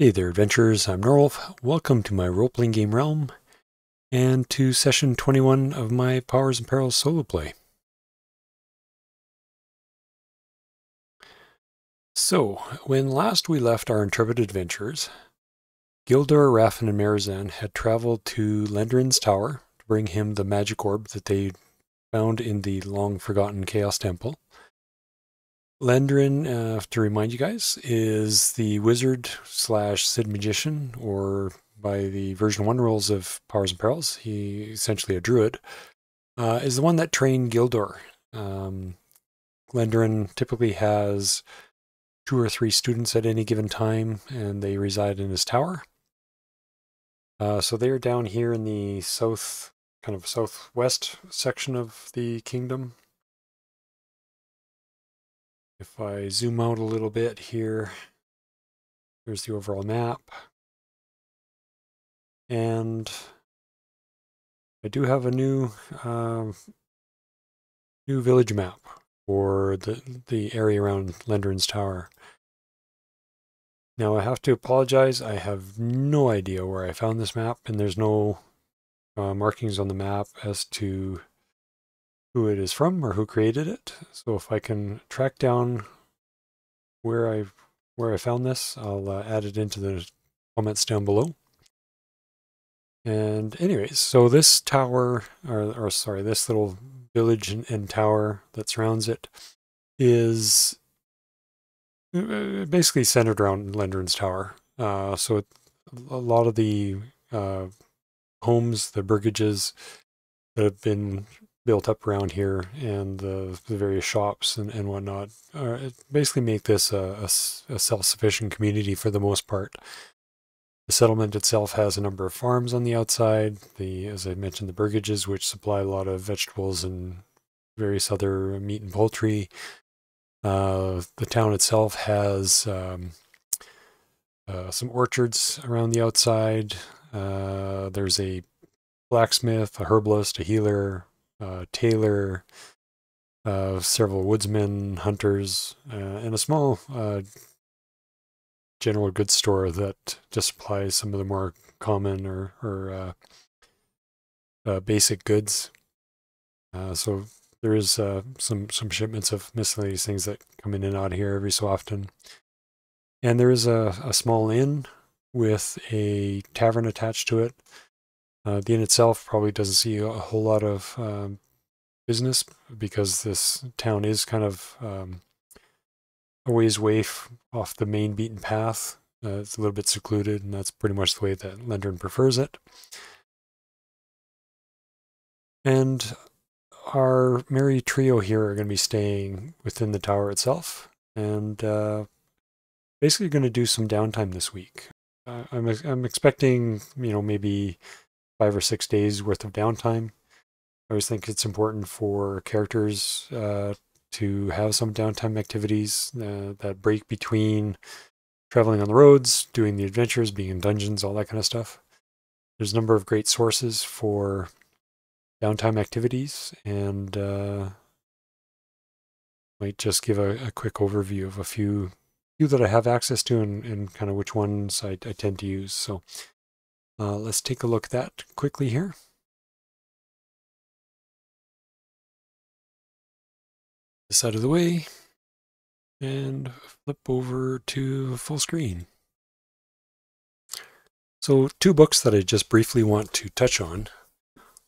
Hey there, adventurers. I'm Norwolf. Welcome to my role-playing game realm and to session 21 of my Powers Perils solo play. So, when last we left our intrepid adventurers, Gildor, Raffin, and Marazan had traveled to Lendrin's tower to bring him the magic orb that they found in the long-forgotten Chaos Temple. Lendrin, to remind you guys, is the wizard slash Sid magician, or by the version 1 rules of Powers and Perils, he essentially a druid, is the one that trained Gildor. Lendrin typically has 2 or 3 students at any given time, and they reside in his tower. So they are down here in the southwest section of the kingdom. If I zoom out a little bit here, here's the overall map. And I do have a new village map for the area around Lendrin's tower. Now I have to apologize, I have no idea where I found this map, and there's no markings on the map as to who it is from or who created it. So if I can track down where I found this, I'll add it into the comments down below. And anyways, so this tower, or sorry, this little village and tower that surrounds it is basically centered around Lendrin's tower. So a lot of the homes, the burgages that have been built up around here, and the various shops and whatnot, basically make this a self-sufficient community for the most part. The settlement itself has a number of farms on the outside. As I mentioned, the burgages, which supply a lot of vegetables and various other meat and poultry. The town itself has some orchards around the outside. There's a blacksmith, a herbalist, a healer, tailor, several woodsmen, hunters, and a small general goods store that just supplies some of the more common or basic goods. So there is some shipments of miscellaneous things that come in and out of here every so often. And there is a small inn with a tavern attached to it. The inn itself probably doesn't see a whole lot of business because this town is kind of a ways away off the main beaten path. It's a little bit secluded, and that's pretty much the way that Lendrin prefers it. And our merry trio here are going to be staying within the tower itself, and basically going to do some downtime this week. I'm expecting, maybe 5 or 6 days worth of downtime. I always think it's important for characters to have some downtime activities that break between traveling on the roads, doing the adventures, being in dungeons, all that kind of stuff. There's a number of great sources for downtime activities, and might just give a quick overview of a few that I have access to and kind of which ones I tend to use. So let's take a look at that quickly here. This out of the way and flip over to full screen. So 2 books that I just briefly want to touch on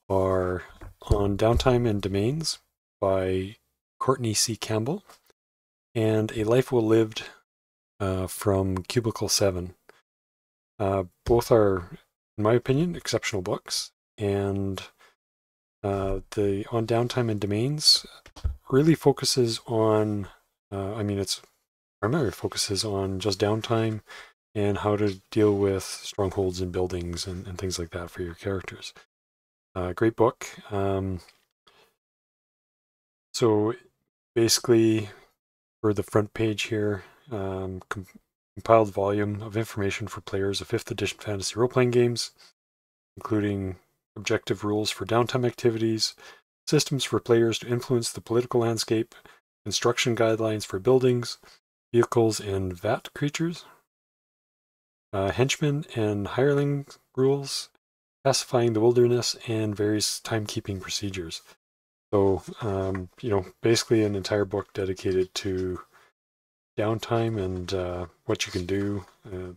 are On Downtime and Domains by Courtney C. Campbell and A Life Well Lived from Cubicle 7. Both are, in my opinion, exceptional books, and the On Downtime and Domains really focuses on, it's primarily focuses on just downtime and how to deal with strongholds and buildings and things like that for your characters. Great book. So basically, for the front page here, compiled volume of information for players of 5th edition fantasy role-playing games, including objective rules for downtime activities, systems for players to influence the political landscape, construction guidelines for buildings, vehicles, and vat creatures. henchmen and hireling rules, pacifying the wilderness, and various timekeeping procedures. So, basically an entire book dedicated to downtime and what you can do.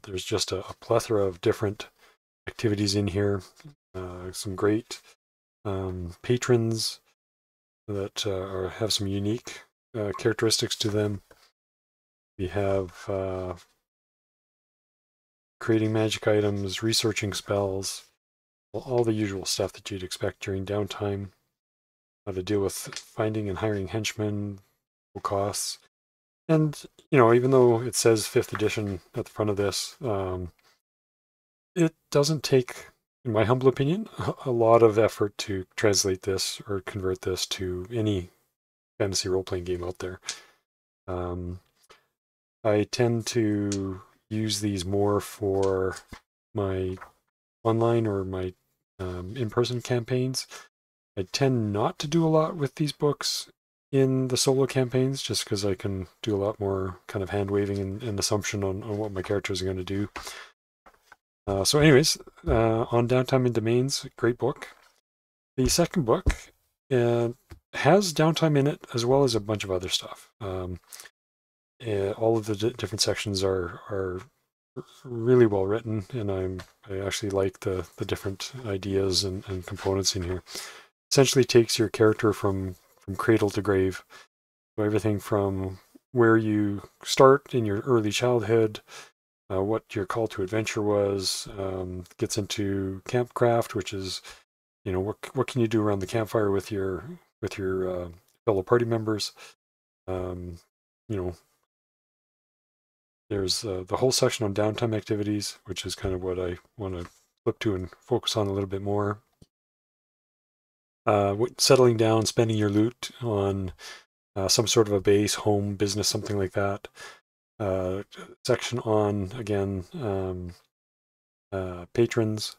There's just a plethora of different activities in here. Some great patrons that have some unique characteristics to them. We have creating magic items, researching spells, all the usual stuff that you'd expect during downtime. How to deal with finding and hiring henchmen, costs. And, even though it says 5th edition at the front of this, it doesn't take, in my humble opinion, a lot of effort to translate this or convert this to any fantasy role-playing game out there. I tend to use these more for my online or my in-person campaigns. I tend not to do a lot with these books in the solo campaigns, just because I can do a lot more kind of hand-waving and assumption on what my characters are going to do. So anyways, on Downtime and Domains, great book. The second book has downtime in it, as well as a bunch of other stuff. All of the different sections are really well written, and I actually like the different ideas and components in here. Essentially takes your character from cradle to grave. So everything from where you start in your early childhood, what your call to adventure was, gets into campcraft, which is, what can you do around the campfire with your fellow party members. There's the whole section on downtime activities, which is kind of what I want to flip to and focus on a little bit more. Settling down, spending your loot on some sort of a base, home, business, something like that. Section on, again, patrons,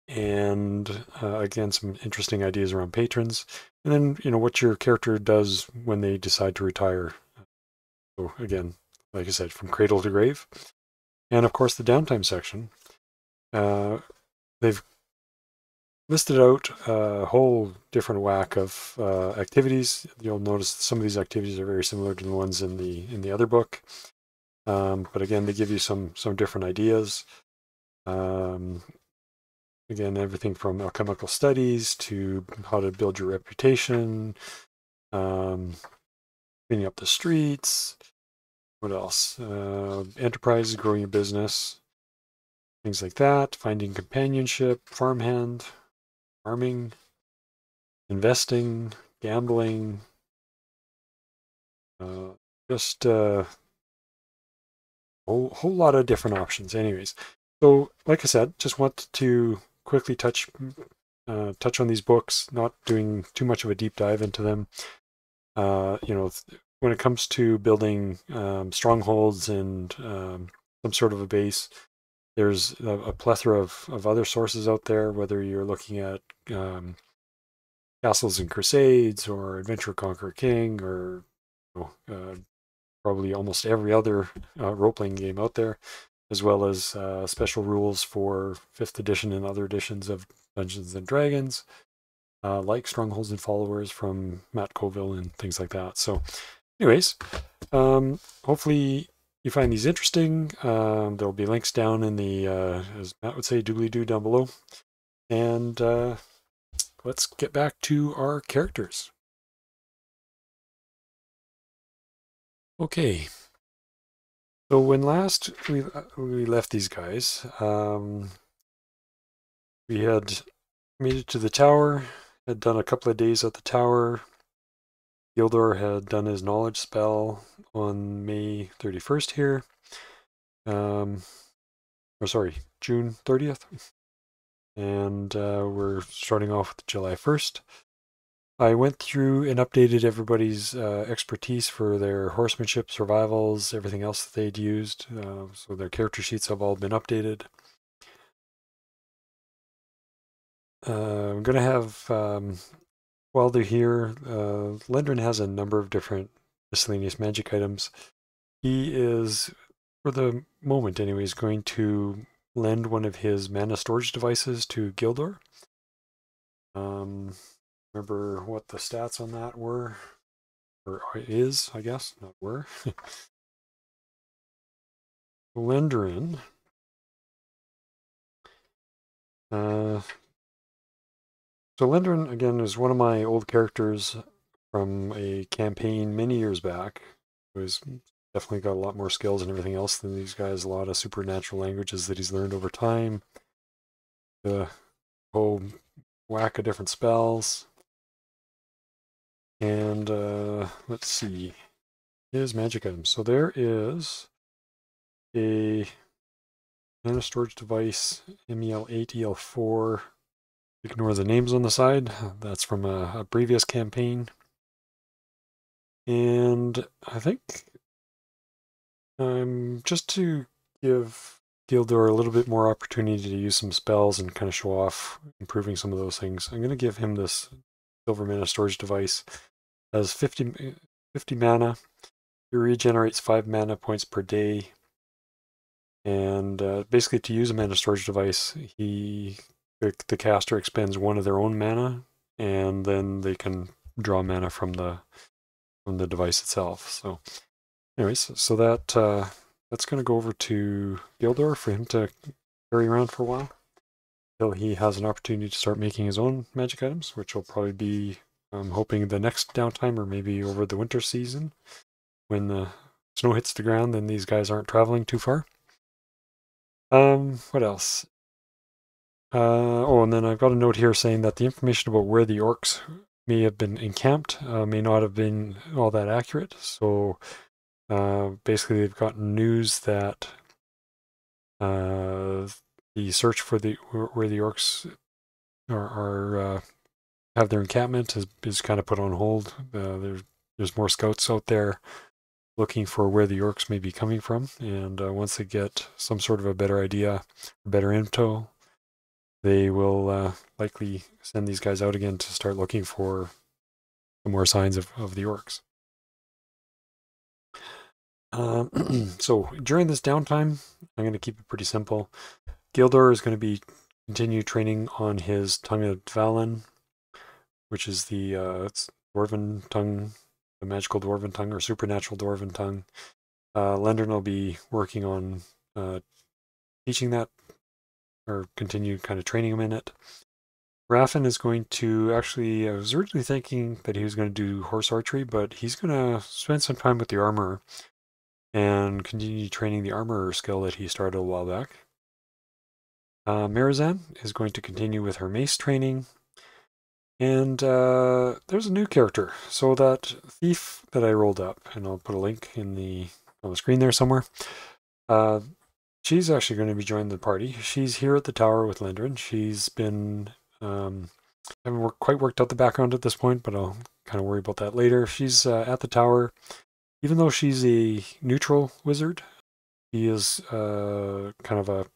and again, some interesting ideas around patrons. And then, what your character does when they decide to retire. So again, like I said, from cradle to grave. And of course, the downtime section. They've listed out a whole different whack of activities. You'll notice some of these activities are very similar to the ones in the other book. But again, they give you some different ideas. Again, everything from alchemical studies to how to build your reputation, cleaning up the streets. What else? Enterprise, growing your business, things like that. Finding companionship, farmhand, farming, investing, gambling. Just a whole lot of different options. Anyways, so like I said, just want to quickly touch on these books, not doing too much of a deep dive into them. When it comes to building strongholds and some sort of a base, there's a plethora of other sources out there, whether you're looking at Castles and Crusades or Adventure Conquer King or probably almost every other role-playing game out there, as well as special rules for 5th edition and other editions of Dungeons and Dragons, like Strongholds and Followers from Matt Colville and things like that. So anyways, hopefully you find these interesting. There'll be links down in the, as Matt would say, doobly-doo down below. And let's get back to our characters. Okay. So when last we left these guys, we had made it to the tower, had done a couple of days at the tower. Gildor had done his knowledge spell on May 31st here. June 30th. And we're starting off with July 1st. I went through and updated everybody's expertise for their horsemanship, survivals, everything else that they'd used. So their character sheets have all been updated. I'm going to have, while they're here, Lendrin has a number of different miscellaneous magic items. He is for the moment anyway, is going to lend one of his mana storage devices to Gildor. Remember what the stats on that were? Or is, I guess, not were. Lenderin. So Lenderin, again, is one of my old characters from a campaign many years back. Who's definitely got a lot more skills and everything else than these guys. A lot of supernatural languages that he's learned over time. The whole whack of different spells. And let's see. His magic items. So there is a mana storage device, MEL8, EL4. Ignore the names on the side. That's from a previous campaign. And I think just to give Gildor a little bit more opportunity to use some spells and kind of show off improving some of those things, I'm going to give him this silver mana storage device. It has 50 mana. It regenerates 5 mana points per day. And basically, to use a mana storage device, the caster expends one of their own mana, and then they can draw mana from the device itself. So, anyways, so that's going to go over to Gildor for him to carry around for a while until he has an opportunity to start making his own magic items, which will probably be, I'm hoping, the next downtime or maybe over the winter season when the snow hits the ground. Then these guys aren't traveling too far. What else? And then I've got a note here saying that the information about where the orcs may have been encamped may not have been all that accurate. So basically, they've gotten news that the search for where the orcs are have their encampment is kind of put on hold. There's more scouts out there looking for where the orcs may be coming from, and once they get some sort of a better idea, better info, they will likely send these guys out again to start looking for some more signs of the orcs. So during this downtime, I'm going to keep it pretty simple. Gildor is going to be continue training on his Tongue of Dvalin, which is the dwarven tongue, the magical dwarven tongue or supernatural dwarven tongue. Lenderin will be working on teaching that or continue kind of training him in it. Raffin is going to actually, I was originally thinking that he was going to do horse archery, but he's going to spend some time with the armorer and continue training the armorer skill that he started a while back. Marazan is going to continue with her mace training. And there's a new character. So that thief that I rolled up, and I'll put a link on the screen there somewhere. She's actually going to be joining the party. She's here at the tower with Lenderin. She's been haven't quite worked out the background at this point, but I'll kind of worry about that later. She's at the tower. Even though she's a neutral wizard, she is kind of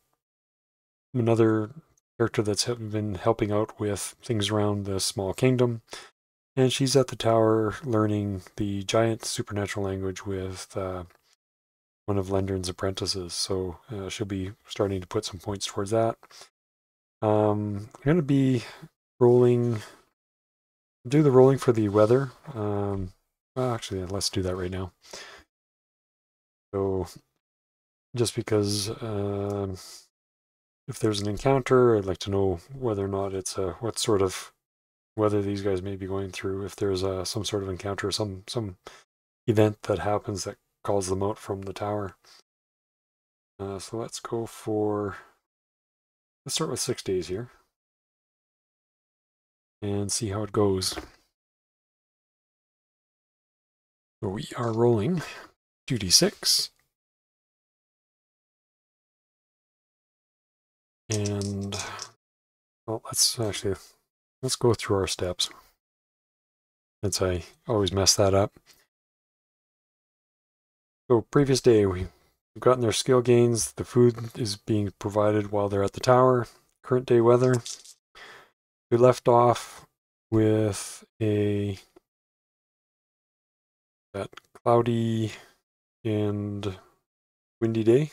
another character that's been helping out with things around the small kingdom. And she's at the tower learning the giant supernatural language with one of Lenderin's apprentices. So she'll be starting to put some points towards that. I'm going to be do the rolling for the weather. Well, actually, let's do that right now. So just because if there's an encounter, I'd like to know whether or not it's what sort of weather these guys may be going through. If there's some sort of encounter, some event that happens that calls them out from the tower. So let's go for, let's start with 6 days here and see how it goes. So we are rolling 2d6. And well, let's go through our steps, since I always mess that up. So previous day, we've gotten their skill gains. The food is being provided while they're at the tower. Current day weather. We left off with that cloudy and windy day.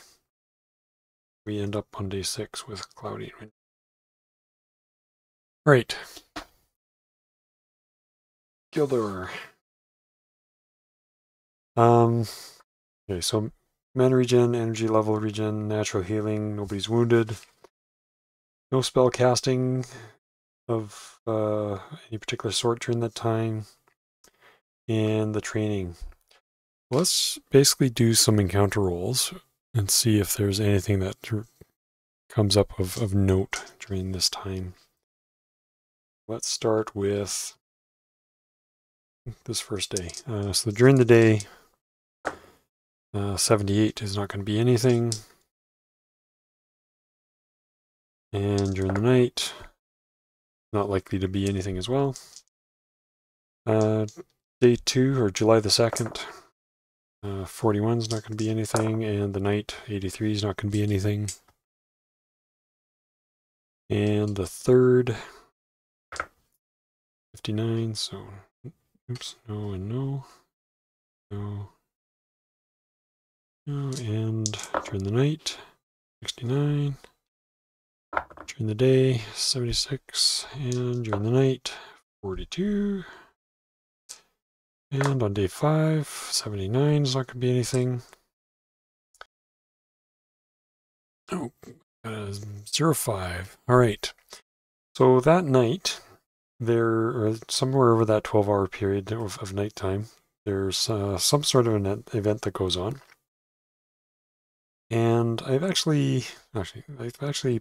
We end up on day 6 with cloudy and windy. Right. Gildor. Okay, so mana regen, energy level regen, natural healing, nobody's wounded. No spell casting of any particular sort during that time. And the training. Let's basically do some encounter rolls and see if there's anything that comes up of note during this time. Let's start with this first day. So during the day, 78 is not going to be anything. And during the night, not likely to be anything as well. Day 2, or July the 2nd, 41 is not going to be anything, and the night, 83 is not going to be anything. And the 3rd, 59, so, oops, no and no. No. No, and during the night, 69. During the day, 76, and during the night, 42. And on day 5, 79 is not going to be anything. Oh, 05. All right. So that night, or somewhere over that 12-hour period of nighttime, there's some sort of an event that goes on. And I've actually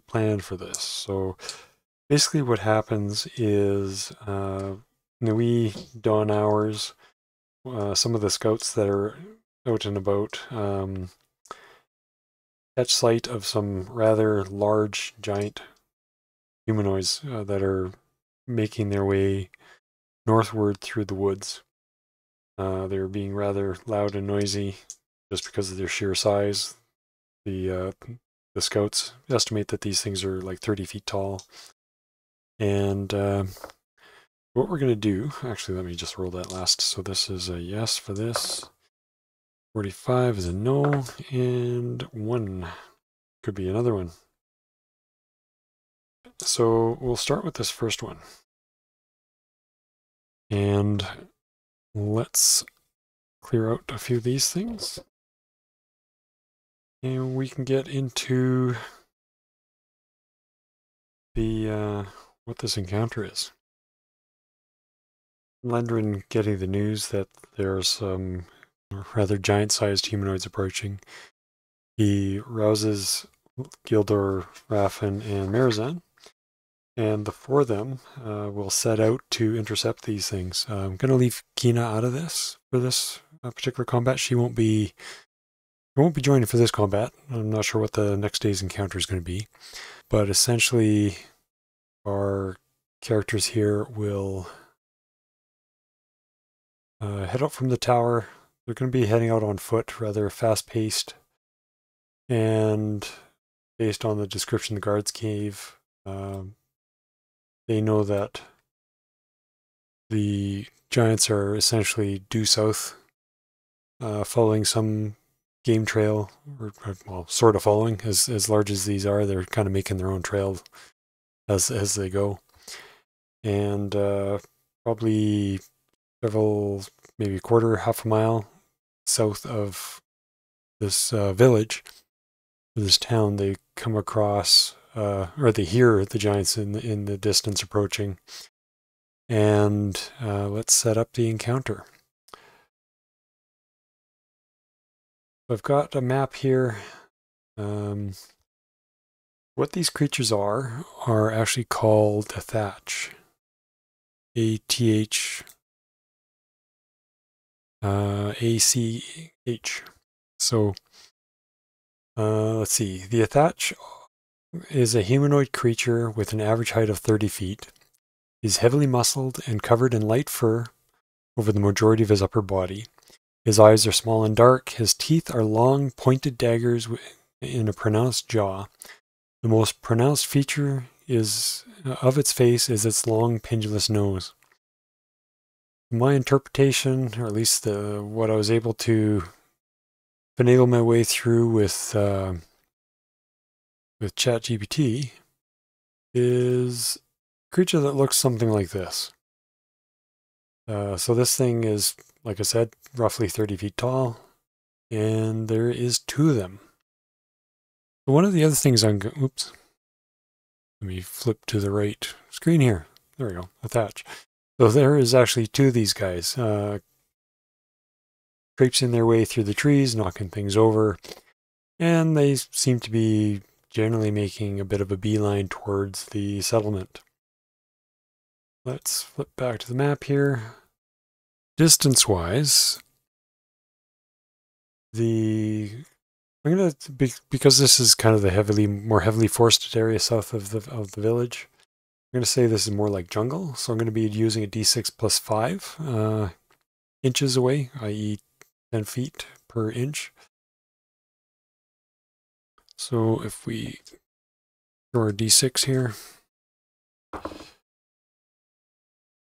planned for this. So basically what happens is in the wee dawn hours, some of the scouts that are out and about catch sight of some rather large, giant humanoids that are making their way northward through the woods. They're being rather loud and noisy just because of their sheer size. The scouts estimate that these things are like 30 feet tall. And what we're going to do, actually, let me just roll that last. So this is a yes for this. 45 is a no, and 1 could be another one. So we'll start with this first one. And let's clear out a few of these things. And we can get into the what this encounter is. Lendrin getting the news that there's some rather giant-sized humanoids approaching. He rouses Gildor, Raffin, and Marazan, and the 4 of them will set out to intercept these things. I'm going to leave Kina out of this for this particular combat. She won't be joining for this combat. I'm not sure what the next day's encounter is going to be, but essentially our characters here will head out from the tower. They're going to be heading out on foot, rather fast-paced, and based on the description the guards gave, they know that the giants are essentially due south, following some game trail, or well, sort of following. As large as these are, they're kind of making their own trail as they go, and probably several, maybe a quarter, half a mile south of this village, this town, they come across, or they hear the giants in the distance approaching. And let's set up the encounter. I've got a map here. What these creatures are actually called Athach. A-T-H A-C-H. So let's see. The Athach is a humanoid creature with an average height of 30 feet. He's heavily muscled and covered in light fur over the majority of his upper body. His eyes are small and dark. His teeth are long, pointed daggers in a pronounced jaw. The most pronounced feature of its face is its long, pendulous nose. My interpretation, or at least what I was able to finagle my way through with ChatGPT is a creature that looks something like this. So this thing is, like I said, roughly 30 feet tall, and there is 2 of them. One of the other things oops, let me flip to the right screen here. There we go, Athach. So there is actually 2 of these guys, traipsing their way through the trees, knocking things over, and they seem to be generally making a bit of a beeline towards the settlement. Let's flip back to the map here. Distance-wise, I'm gonna, because this is kind of the more heavily forested area south of the village, I'm gonna say this is more like jungle. So I'm gonna be using a d6 plus 5 inches away, i.e. 10 feet per inch. So if we throw our d6 here,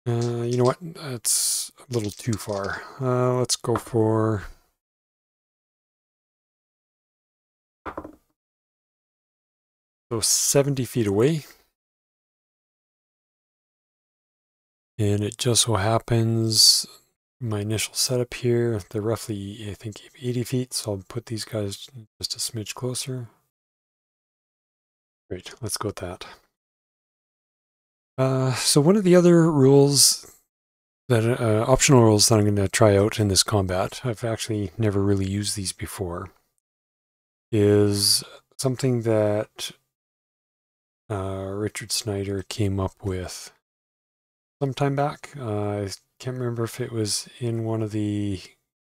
you know what? That's a little too far. Let's go for so 70 feet away. And it just so happens my initial setup here, they're roughly, I think, 80 feet. So I'll put these guys just a smidge closer. Great, let's go with that. So one of the other rules that optional rules that I'm going to try out in this combat, I've actually never really used these before, is something that Richard Snyder came up with some time back. I can't remember if it was in one of the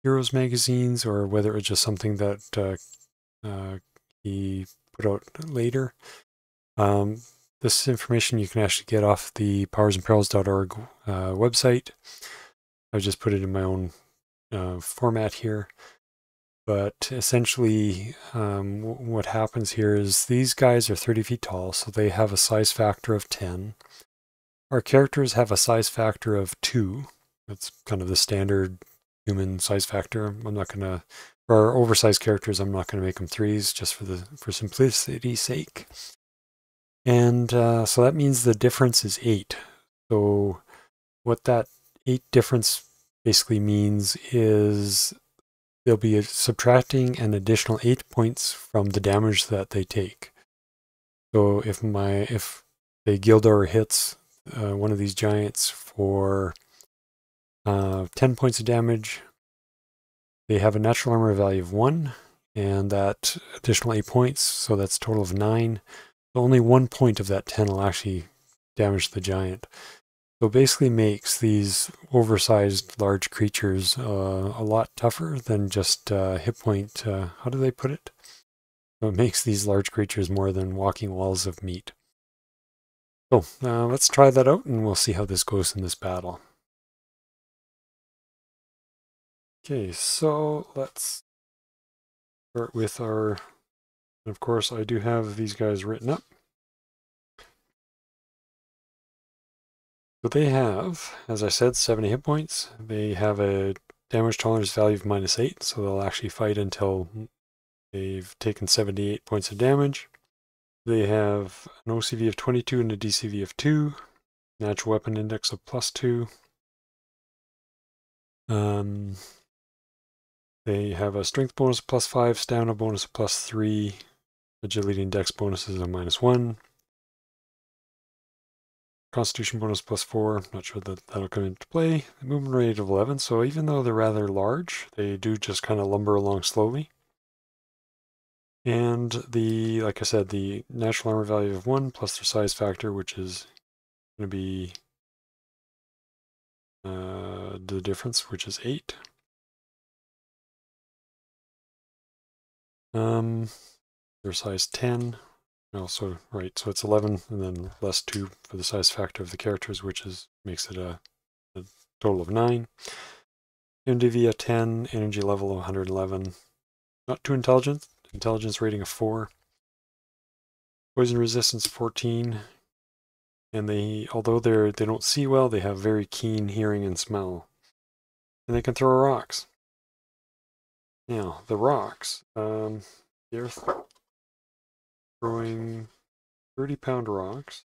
Heroes magazines or whether it was just something that he put out later. This information you can actually get off the powersandperils.org website. I've just put it in my own format here. But essentially, what happens here is these guys are 30 feet tall, so they have a size factor of 10. Our characters have a size factor of 2. That's kind of the standard human size factor. I'm not going to, for our oversized characters, I'm not going to make them 3s just for simplicity's sake. And so that means the difference is 8. So what that 8 difference basically means is they'll be subtracting an additional 8 points from the damage that they take. So if the Gildor hits one of these giants for 10 points of damage, they have a natural armor value of 1, and that additional 8 points, so that's a total of 9. So only 1 point of that 10 will actually damage the giant. So it basically makes these oversized large creatures a lot tougher than just hit point. How do they put it? So it makes these large creatures more than walking walls of meat. So let's try that out and we'll see how this goes in this battle. Okay, so let's start with our, of course I do have these guys written up. So they have, as I said, 70 hit points. They have a damage tolerance value of -8, so they'll actually fight until they've taken 78 points of damage. They have an OCV of 22 and a DCV of 2, natural weapon index of +2. They have a strength bonus of +5, stamina bonus of +3, agility and dex bonuses of -1. Constitution bonus +4, not sure that that'll come into play. The movement rate of 11, so even though they're rather large, they do just kind of lumber along slowly. And like I said, the natural armor value of 1 plus their size factor, which is going to be the difference, which is 8. Their size 10. Also, right, so it's 11 and then less 2 for the size factor of the characters, which makes it a total of 9. MDV a 10, energy level of 111. Not too intelligent, intelligence rating of 4. Poison resistance 14. And although they don't see well, they have very keen hearing and smell. And they can throw rocks. Now, the rocks. They're throwing 30-pound rocks.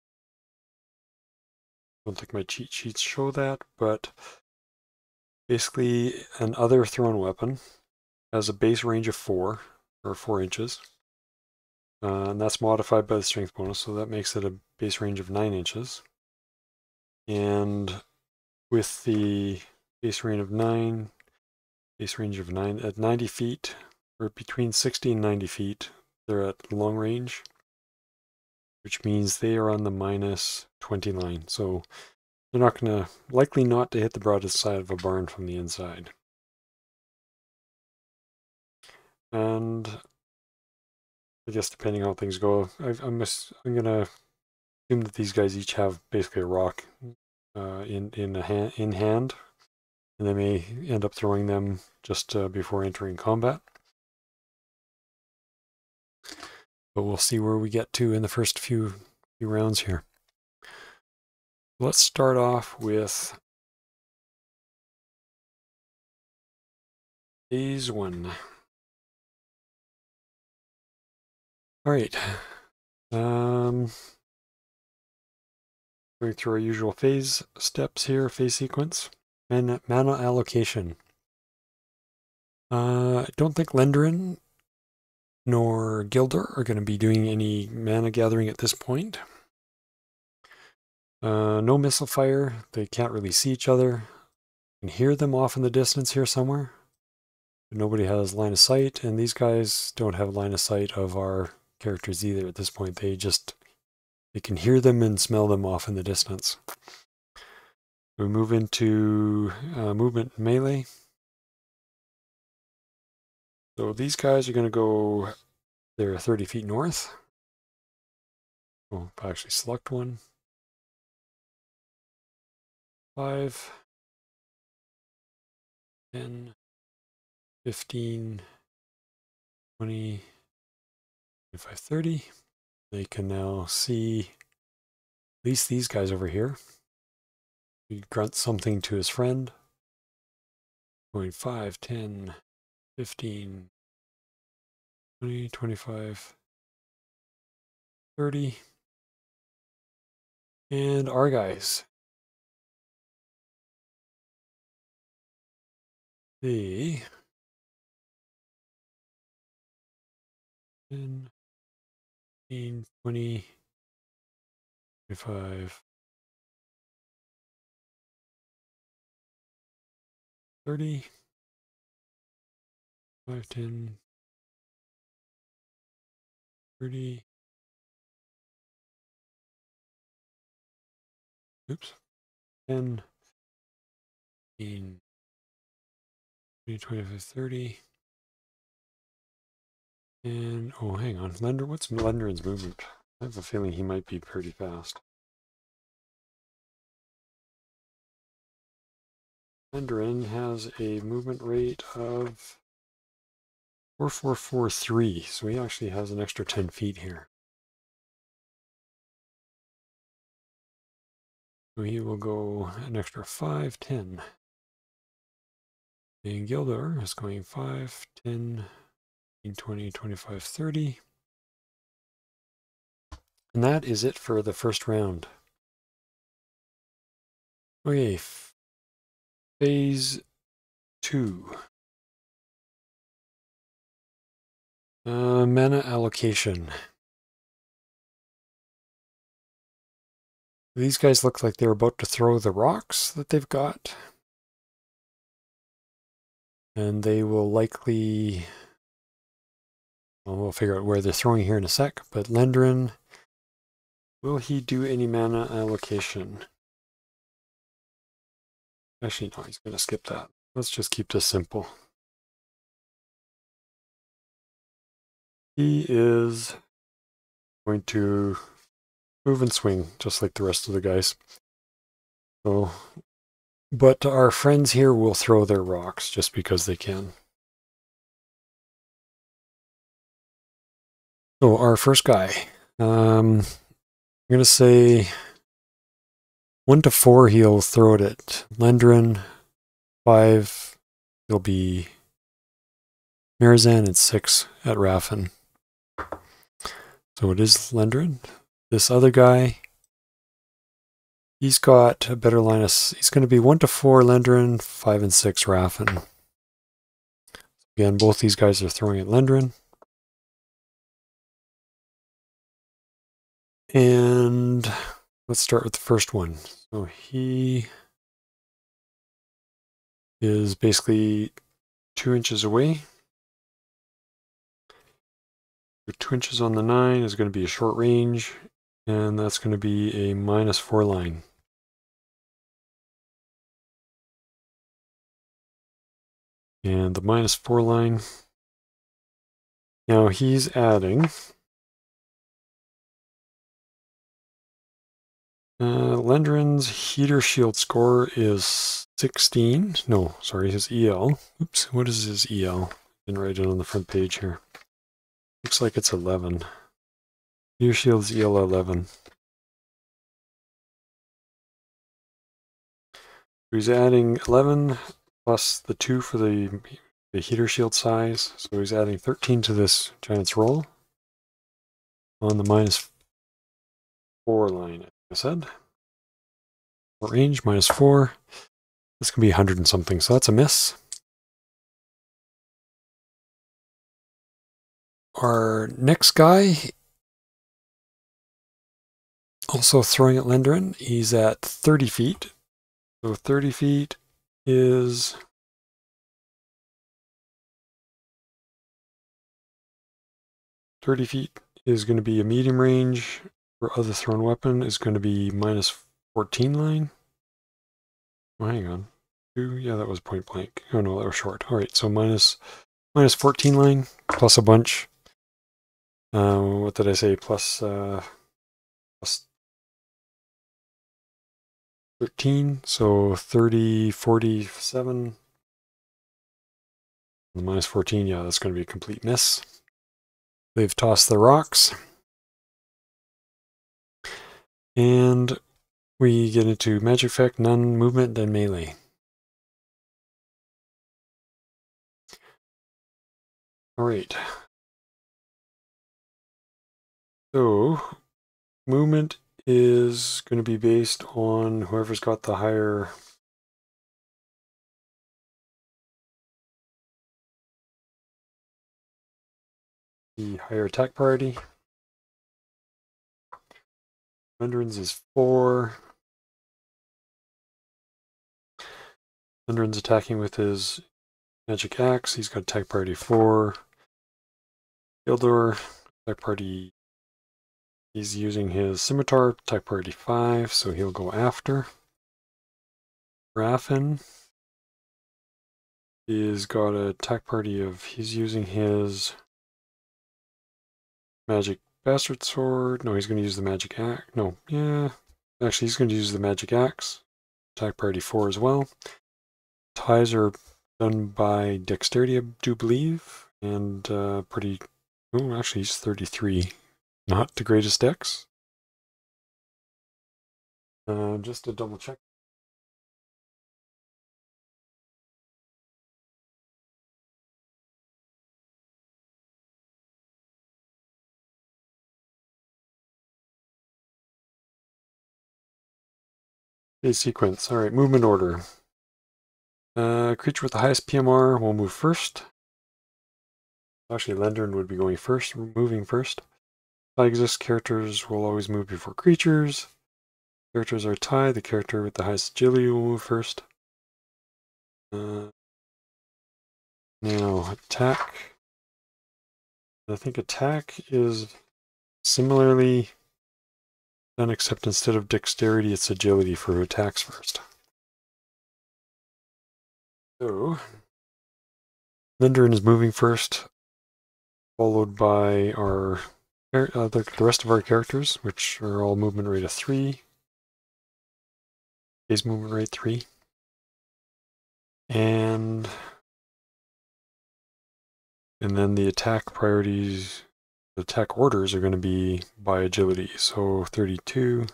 Don't think my cheat sheets show that, but basically an other thrown weapon has a base range of 4 inches. And that's modified by the strength bonus, so that makes it a base range of 9 inches. And with the base range of 9 at 90 feet, or between 60 and 90 feet, they're at long range, which means they are on the minus 20 line. So they're not going to, likely not to hit the broadest side of a barn from the inside. And I guess depending on how things go, I'm going to assume that these guys each have basically a rock in hand, and they may end up throwing them just before entering combat. But we'll see where we get to in the first few rounds here. Let's start off with phase 1. All right. Going through our usual phase steps here, phase sequence. And mana allocation. I don't think Lenderin nor Gildor are going to be doing any mana gathering at this point. No missile fire. They can't really see each other. You can hear them off in the distance here somewhere. But nobody has line of sight, and these guys don't have line of sight of our characters either at this point. They can hear them and smell them off in the distance. We move into movement melee. So these guys are going to go, they're 30 feet north. Oh, I'll actually select one. 5, 10, 15, 20, 25, 30. They can now see at least these guys over here. He grunts something to his friend. Going 5, 10, 15, 20, 25, 30. And our guys. They 10, 15, 20, 25, 30, 5, 10, 30. Oops. 10, 15, 20, 25, 30. And, oh, hang on. What's Lenderin's movement? I have a feeling he might be pretty fast. Lenderin has a movement rate of 4443, so he actually has an extra 10 feet here. So he will go an extra 5, 10. And Gildor is going 5, 10, 20, 25, 30. And that is it for the first round. Okay, phase 2. Mana allocation. These guys look like they're about to throw the rocks that they've got. And they will likely... Well, we'll figure out where they're throwing here in a sec. But Lenderin, will he do any mana allocation? Actually, no, he's going to skip that. Let's just keep this simple. He is going to move and swing, just like the rest of the guys. So, but our friends here will throw their rocks just because they can. So our first guy, I'm going to say 1 to 4, he'll throw it at Lenderin. 5, he'll be Marazan and 6 at Raffin. So it is Lendrin. This other guy, he's got a better line of... He's going to be 1 to 4 Lendrin, 5 and 6 Raffin. Again, both these guys are throwing at Lendrin. And let's start with the first one. So he is basically 2 inches away. 2 inches on the 9 is going to be a short range, and that's going to be a -4 line. And the -4 line, now he's adding Lendrin's heater shield score is 16. No, sorry, his EL. Oops, what is his EL? Didn't write it on the front page here. Looks like it's 11. Heater shield's EL 11. He's adding 11 plus the 2 for the heater shield size. So he's adding 13 to this Giant's Roll on the -4 line, like I said. Range -4. This can be 100 and something, so that's a miss. Our next guy, also throwing at Lendrin, he's at 30 feet. So 30 feet is... is going to be a medium range. For other thrown weapon is going to be -14 line. Oh, hang on. 2, yeah, that was point blank. Oh no, that was short. All right, so -14 line plus a bunch. What did I say? Plus 13, so 30, 47. The -14, yeah, that's going to be a complete miss. They've tossed the rocks. And we get into magic effect, none, movement, then melee. All right. So, movement is going to be based on whoever's got the higher attack priority. Lendrin's is 4. Lendrin's attacking with his magic axe. He's got attack priority 4. Gildor, attack priority... He's using his scimitar, attack priority 5, so he'll go after. Raffin is got an attack priority of... He's using his magic bastard sword. No, he's going to use the magic axe. No, yeah. Actually, he's going to use the magic axe. Attack priority 4 as well. Ties are done by dexterity, I do believe. And pretty... Oh, actually, he's 33. Not the greatest dex. Just to double check. Phase sequence. All right, movement order. Creature with the highest PMR will move first. Actually, Lendrin would be going first, moving first. Exist characters will always move before creatures. Characters are tied. The character with the highest agility will move first. Now, attack. I think attack is similarly done, except instead of dexterity, it's agility for who attacks first. So, Lendrin is moving first, followed by our the rest of our characters, which are all movement rate of 3. Phase movement rate 3. And then the attack priorities, the attack orders are going to be by agility. So 32,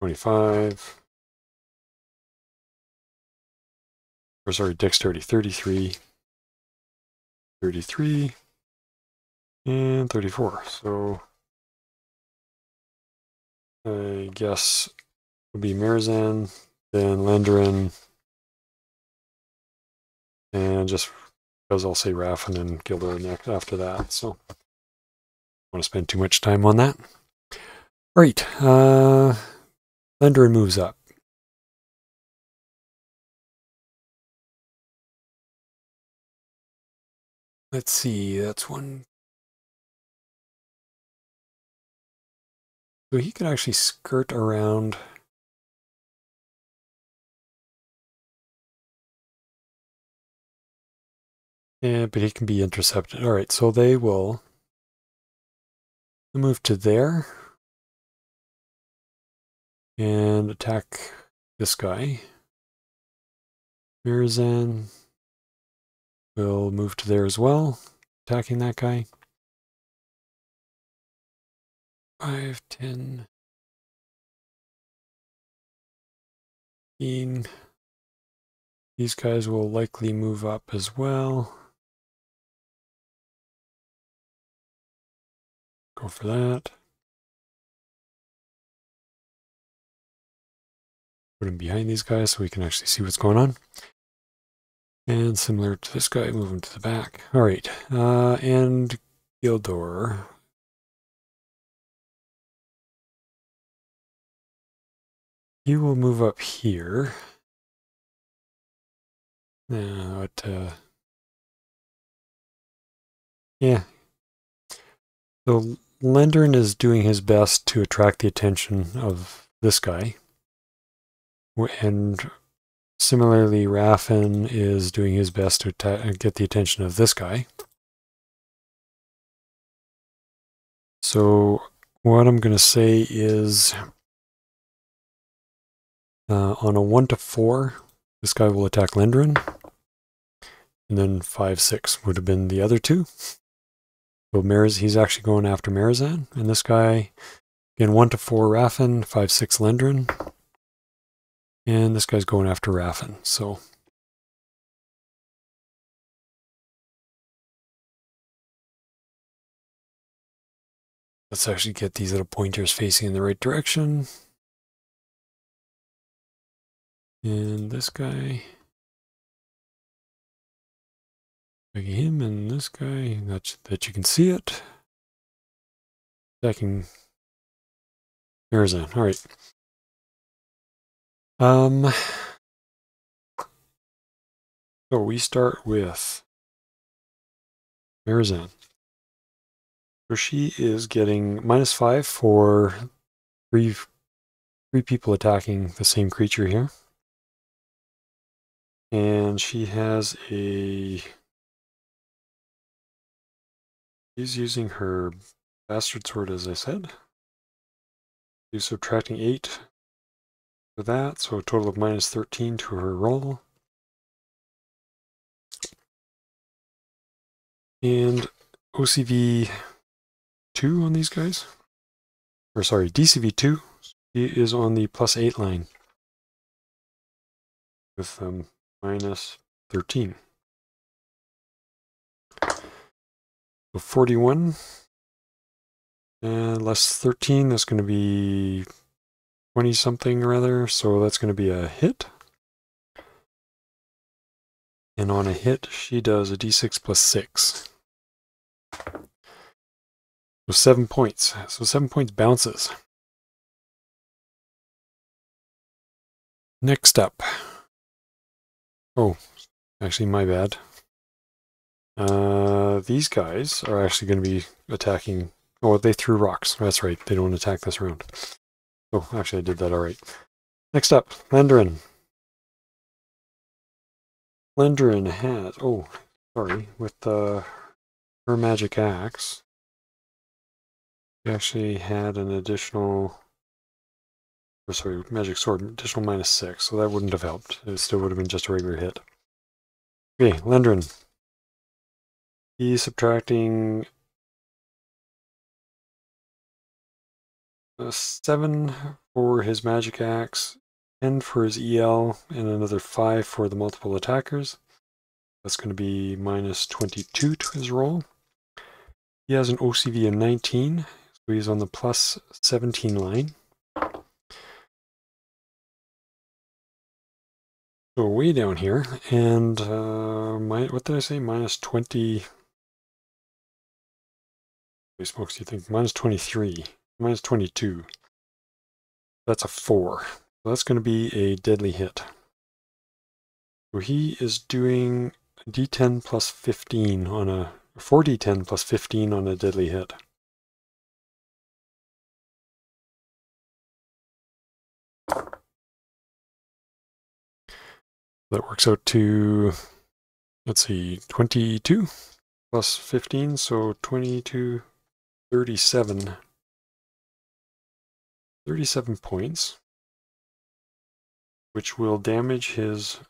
25, or sorry, dexterity 33, 33, and 34. So I guess it'll be Marazan, then Lenderin, and just because I'll say Raffin and Gildor next after that. So I don't want to spend too much time on that. All right, Lenderin moves up. Let's see, that's one. So he could actually skirt around. Yeah, but he can be intercepted. All right, so they will move to there and attack this guy. Marazan will move to there as well, attacking that guy. 5, 10, 15. These guys will likely move up as well. Go for that. Put him behind these guys so we can actually see what's going on. And similar to this guy, move him to the back. All right, and Gildor. He will move up here. Yeah. So Lenderin is doing his best to attract the attention of this guy. And similarly, Raffin is doing his best to get the attention of this guy. So what I'm going to say is on a 1 to 4, this guy will attack Lenderin. And then 5, 6 would have been the other two. So he's actually going after Marazan. And this guy, again, 1 to 4 Raffin, 5, 6 Lenderin. And this guy's going after Raffin. So let's actually get these little pointers facing in the right direction. And this guy, him and this guy, that you can see it. Attacking Marazan. All right. So we start with Marazan. So she is getting -5 for three people attacking the same creature here. And she has she's using her bastard sword, as I said. She's subtracting 8 for that, so a total of -13 to her roll. And OCV 2 on these guys. Or sorry, DCV 2. He is on the +8 line with -13. So 41 and less 13, that's going to be 20 something or other, so that's going to be a hit. And on a hit, she does a d6 + 6. So 7 points. So 7 points bounces. Next up. Oh, actually my bad. These guys are actually going to be attacking. Oh, they threw rocks. That's right. They don't attack this round. Oh, actually I did that all right. Next up, Lenderin. Lenderin has, oh, sorry, with her magic axe, she actually had an additional, or sorry, magic sword, additional -6, so that wouldn't have helped. It still would have been just a regular hit. Okay, Lenderin. He's subtracting 7 for his magic axe, 10 for his EL, and another 5 for the multiple attackers. That's going to be minus 22 to his roll. He has an OCV of 19, so he's on the plus 17 line. So way down here, and what did I say? Minus 20. Holy smokes, you think? Minus 23. Minus 22. That's a 4. So that's going to be a deadly hit. So he is doing D10 plus 15 on a 4d10 plus 15 on a deadly hit. That works out to, let's see, 22 plus 15, so 22, 37. 37 points, which will damage his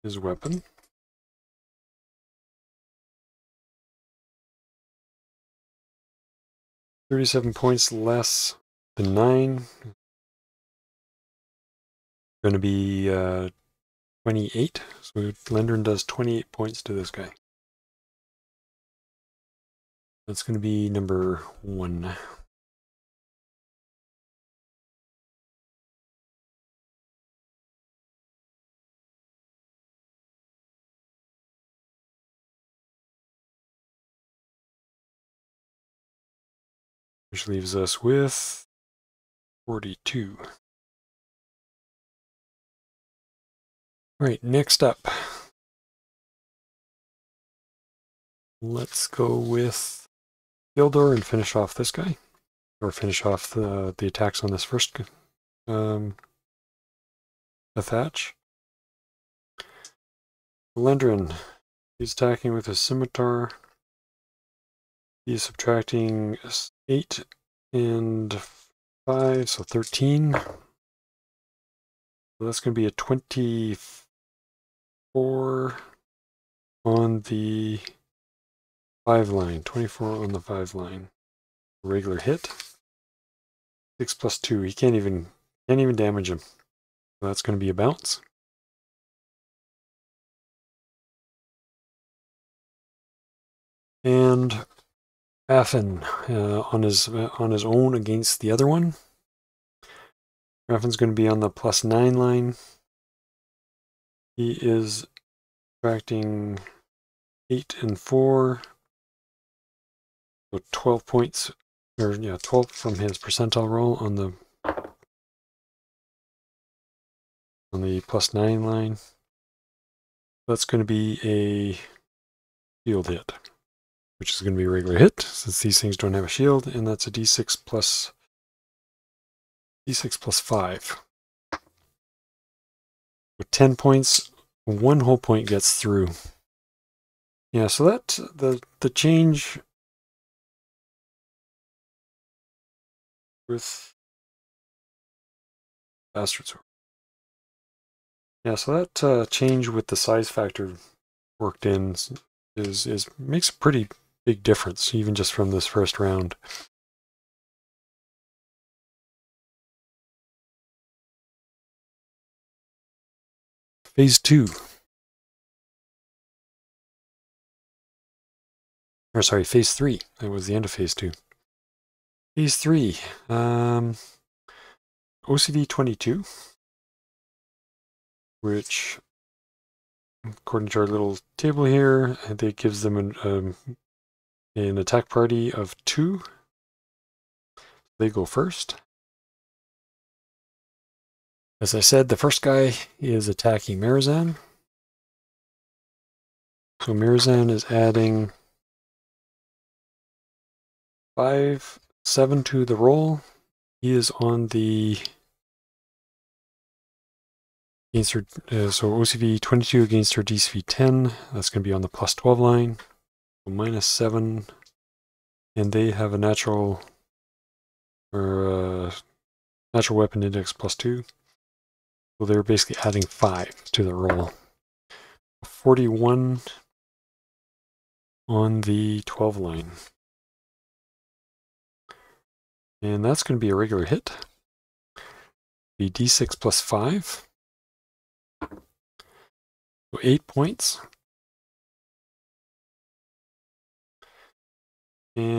weapon. $37 points less than 9. Going to be 28. So Lendrin does 28 points to this guy. That's going to be number 1. Which leaves us with 42. All right, next up. Let's go with Gildor and finish off this guy. Or finish off the attacks on this first Athach. Lendrin, he's attacking with his scimitar. He's subtracting 8 and 5, so 13. So that's going to be a 24 on the 5 line. 24 on the 5 line. Regular hit. 6 plus 2. He can't even damage him. So that's going to be a bounce. And Raffin on his own against the other one. Raffin's going to be on the plus 9 line. He is subtracting 8 and 4. So 12 points, or yeah, 12 from his percentile roll on the plus 9 line. That's going to be a shield hit, which is going to be a regular hit since these things don't have a shield, and that's a d6 plus 5. With 10 points, 1 whole point gets through. Yeah, so that the change with bastards. Yeah, so that change with the size factor worked in is makes a pretty big difference, even just from this first round. Phase 2. Or sorry, Phase 3. That was the end of Phase 2. Phase 3. OCV 22. Which, according to our little table here, that gives them an attack party of 2. They go first. As I said, the first guy is attacking Marazan. So Marazan is adding 7 to the roll. He is on the against her, so OCV 22 against her DCV 10. That's going to be on the plus 12 line. So minus 7, and they have a natural weapon index plus 2. So they're basically adding 5 to the roll. 41 on the 12 line. And that's going to be a regular hit. Be d6 plus 5. So 8 points.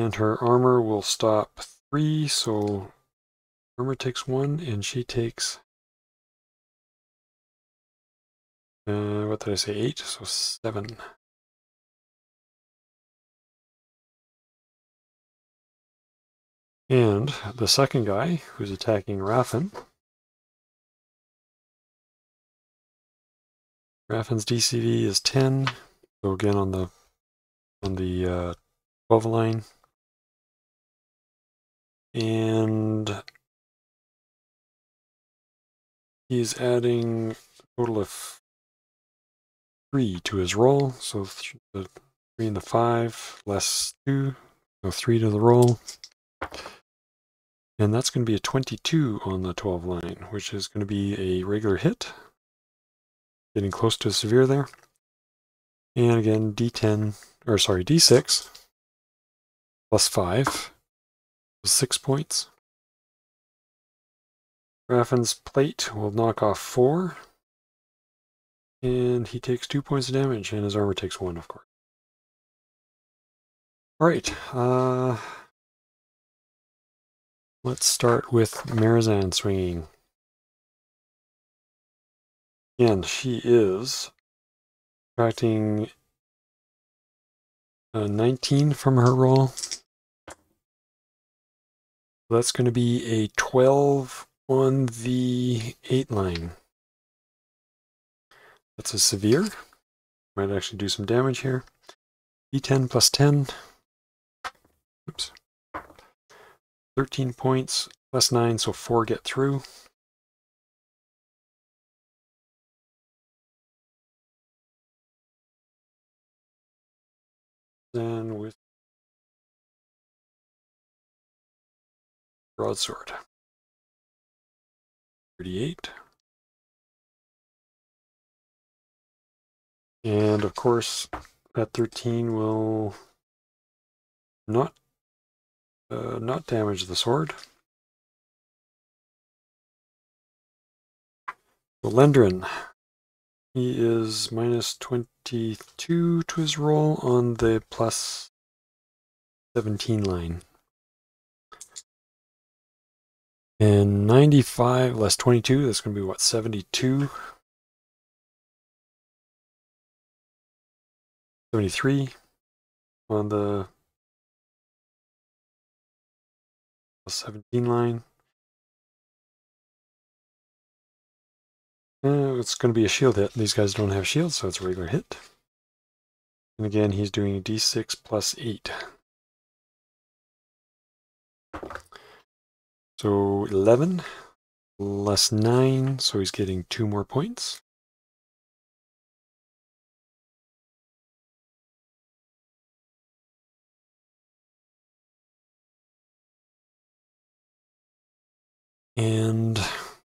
And her armor will stop 3, so armor takes 1, and she takes, what did I say, 8? So 7. And the second guy, who's attacking Raffin, Raffin's DCV is 10. So again on the 12 line. And he's adding a total of 3 to his roll. So the 3 and the 5 less 2. So 3 to the roll. And that's going to be a 22 on the 12 line, which is going to be a regular hit. Getting close to a severe there. And again, D6 plus 5. 6 points. Raffin's plate will knock off 4. And he takes 2 points of damage, and his armor takes 1, of course. Alright, let's start with Marazan swinging. Again, she is subtracting 19 from her roll. That's going to be a 12 on the 8 line. That's a severe. Might actually do some damage here. D10 plus 10. Oops. 13 points plus 9, so 4 get through. Then with broadsword. 38. And of course, that 13 will not damage the sword. So Lendrin, he is minus 22 to his roll on the plus 17 line. And 95 less 22, that's going to be what, 72? 73 on the plus 17 line. It's going to be a shield hit. These guys don't have shields, so it's a regular hit. And again, he's doing D6 plus 8. So 11 less 9, so he's getting 2 more points. And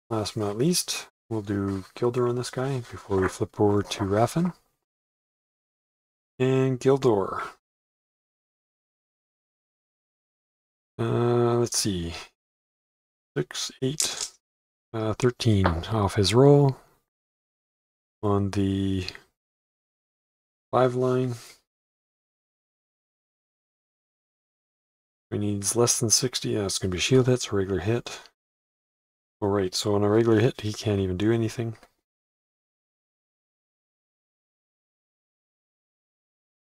last but not least, we'll do Gildor on this guy before we flip over to Raffin. And Gildor. Let's see. 6, 8, 13 off his roll on the 5 line. He needs less than 60. Yeah, it's going to be a shield hit, it's a regular hit. Alright, so on a regular hit, he can't even do anything.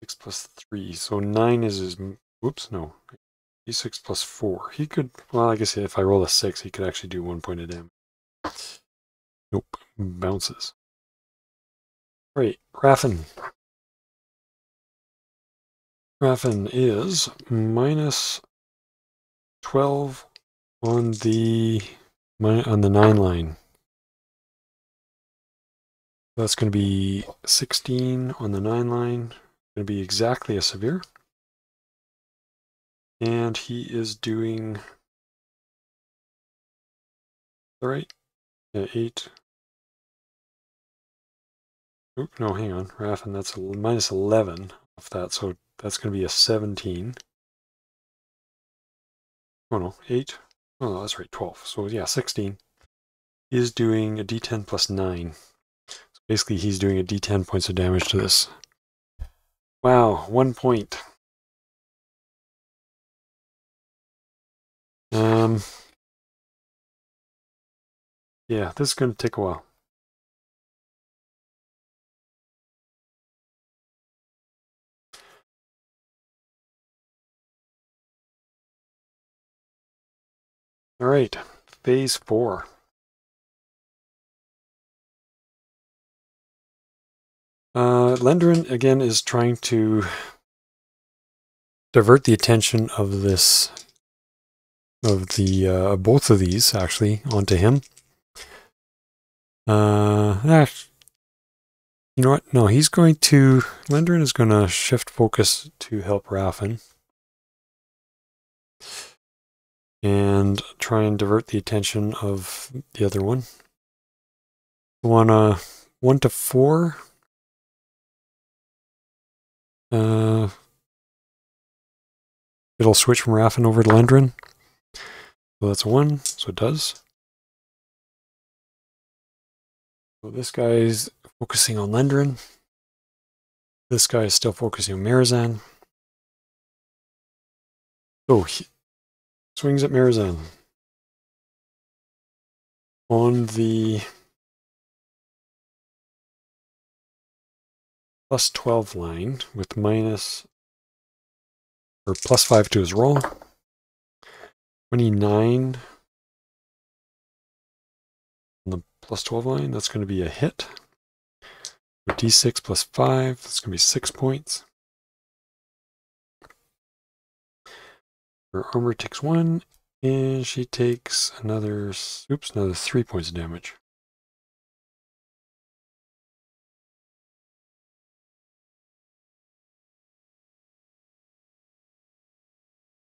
6 plus 3, so 9 is his... Whoops, no. D6 plus 4. He could... Well, I guess if I roll a 6, he could actually do 1 point of damage. Nope. Bounces. Alright, Raffin. Raffin is minus 12 on the 9 line. That's going to be 16 on the 9 line. Going to be exactly a severe. And he is doing... Alright. Yeah, 8. Oop, no, hang on. Raffin, that's a minus 11 off that, so that's going to be a 17. Oh no, 8. Oh no, that's right, 12. So yeah, 16. He is doing a D10 plus 9. So basically, he's doing a D10 points of damage to this. Wow, 1 point. Yeah, this is going to take a while. All right, phase 4. Lendrin again is trying to divert the attention of this, of the both of these actually onto him. You know what? No, Lendrin is going to shift focus to help Raffin. And try and divert the attention of the other one. On a 1 to 4. It'll switch from Raffin over to Lendrin. So that's a 1, so it does. So this guy's focusing on Lendrin. This guy is still focusing on Marazan. Oh, he swings at Marazan. On the +12 line with +5 to his roll. 29 on the +12 line, that's going to be a hit. With D6 +5, that's going to be 6 points. Her armor takes 1, and she takes another 3 points of damage.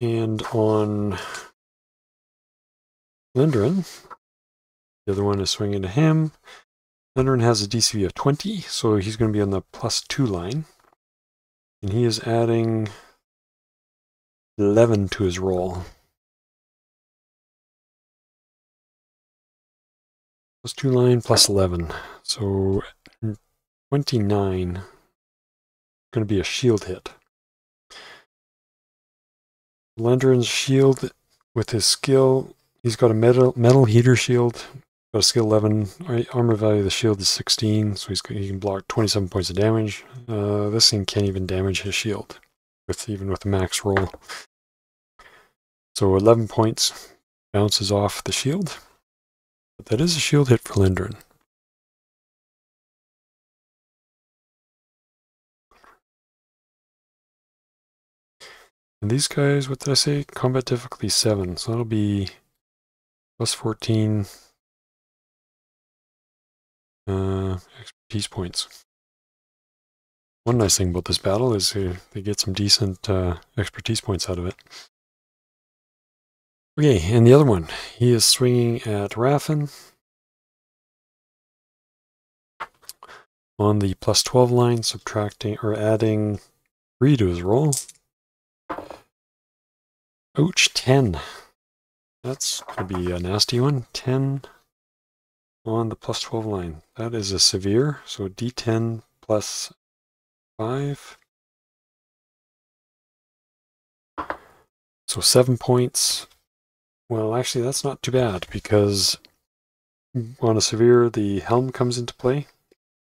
And on Lendrin, the other one is swinging to him. Lendrin has a DC of 20, so he's going to be on the +2 line. And he is adding 11 to his roll. +2 line +11. So 29 is going to be a shield hit. Lendrin's shield with his skill, he's got a metal heater shield, got a skill 11, armor value of the shield is 16, so he can block 27 points of damage. This thing can't even damage his shield, even with the max roll. So 11 points bounces off the shield, but that is a shield hit for Lendrin. And these guys, what did I say? Combat difficulty 7, so that'll be +14 expertise points. One nice thing about this battle is they get some decent expertise points out of it. Okay, and the other one, he is swinging at Raffin on the +12 line, subtracting or adding 3 to his roll. Ouch, 10. That's going to be a nasty one. 10 on the +12 line. That is a severe, so D10 +5. So 7 points. Well, actually, that's not too bad, because on a severe, the helm comes into play.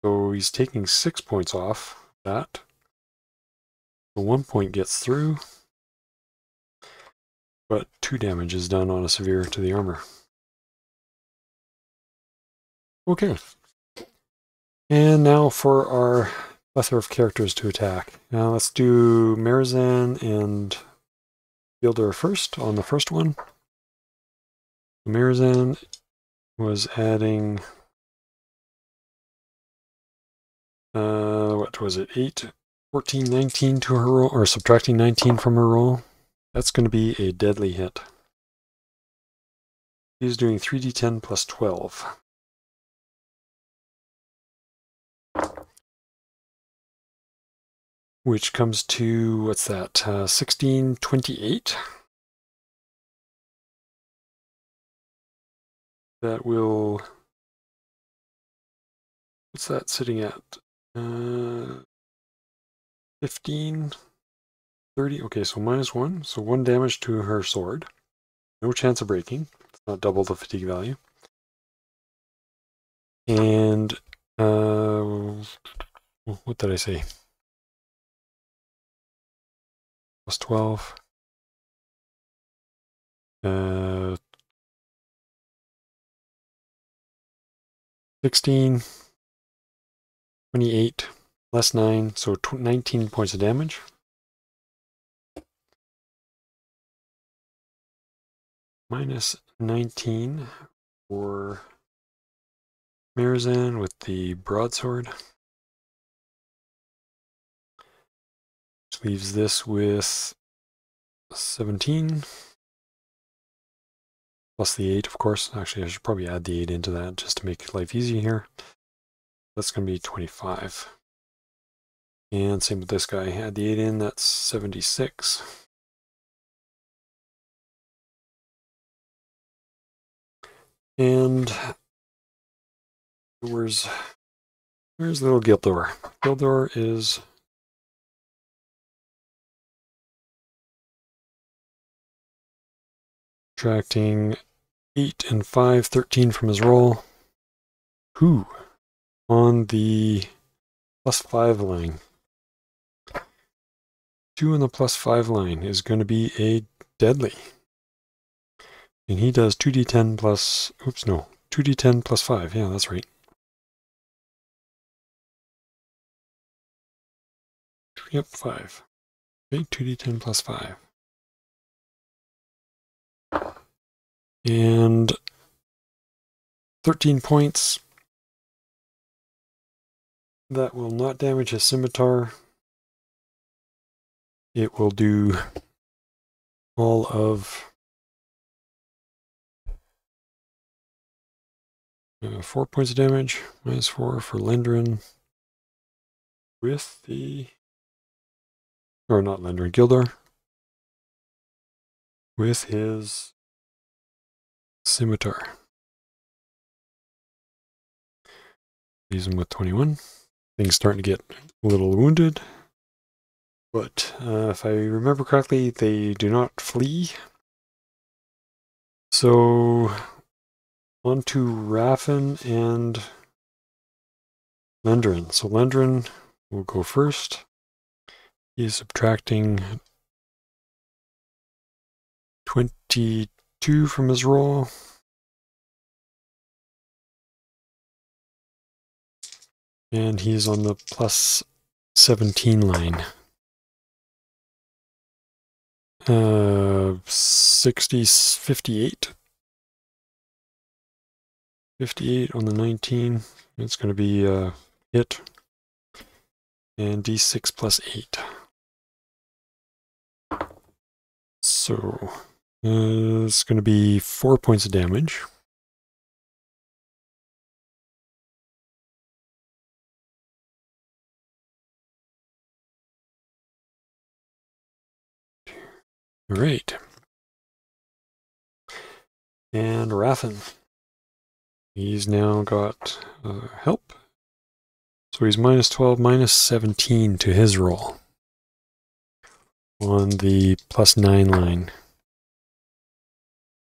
So he's taking 6 points off that. So 1 point gets through, but 2 damage is done on a severe to the armor. Okay. And now for our plethora of characters to attack. Now let's do Marazan and Gildor first on the first one. Marazan was adding, what was it, 8, 14, 19 to her roll, or subtracting 19 from her roll. That's going to be a deadly hit. He's doing 3d10 +12. Which comes to, what's that, 1628? That will, what's that sitting at? 15, 30, okay, so -1, so 1 damage to her sword. No chance of breaking. It's not double the fatigue value. And what did I say? Plus 12. 16, 28, less 9, so 19 points of damage. Minus 19 for Marazan with the broadsword. Which leaves this with 17. Plus the 8, of course. Actually, I should probably add the 8 into that just to make life easy here. That's going to be 25. And same with this guy. Add the 8 in, that's 76. And where's little Gildor? Gildor is subtracting 8 and 5, 13 from his roll. Who? On the +5 line. 2 on the +5 line is going to be a deadly. And he does 2d10 plus, oops, no, 2d10 plus 5. Yeah, that's right. Yep, 5. Okay, 2d10 plus 5. And 13 points. That will not damage his scimitar. It will do all of 4 points of damage, -4 for Lendrin with the, or not Lendrin, Gildor with his scimitar. Leaves him with 21. Things starting to get a little wounded, but if I remember correctly, they do not flee. So on to Raffin and Lendrin. So Lendrin will go first. He is subtracting 22 from his roll. And he's on the +17 line. 58. 58 on the 19. It's going to be a hit. And d6 plus 8. So it's going to be 4 points of damage. All right. And Raffin. He's now got help. So he's -12, -17 to his roll on the +9 line.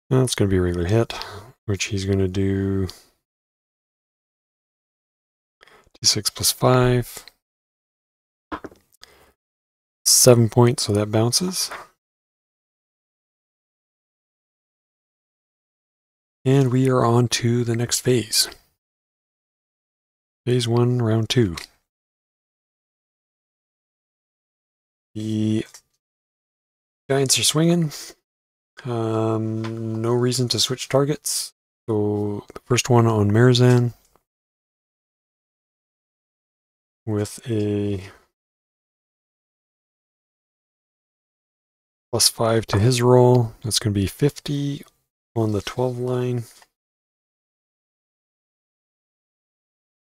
That's going to be a regular hit, which he's going to do d6 plus 5. 7 points, so that bounces. And we are on to the next phase. Phase 1, round 2. The giants are swinging. No reason to switch targets. So the first one on Marazan with a +5 to his roll. That's going to be 50 on the 12 line.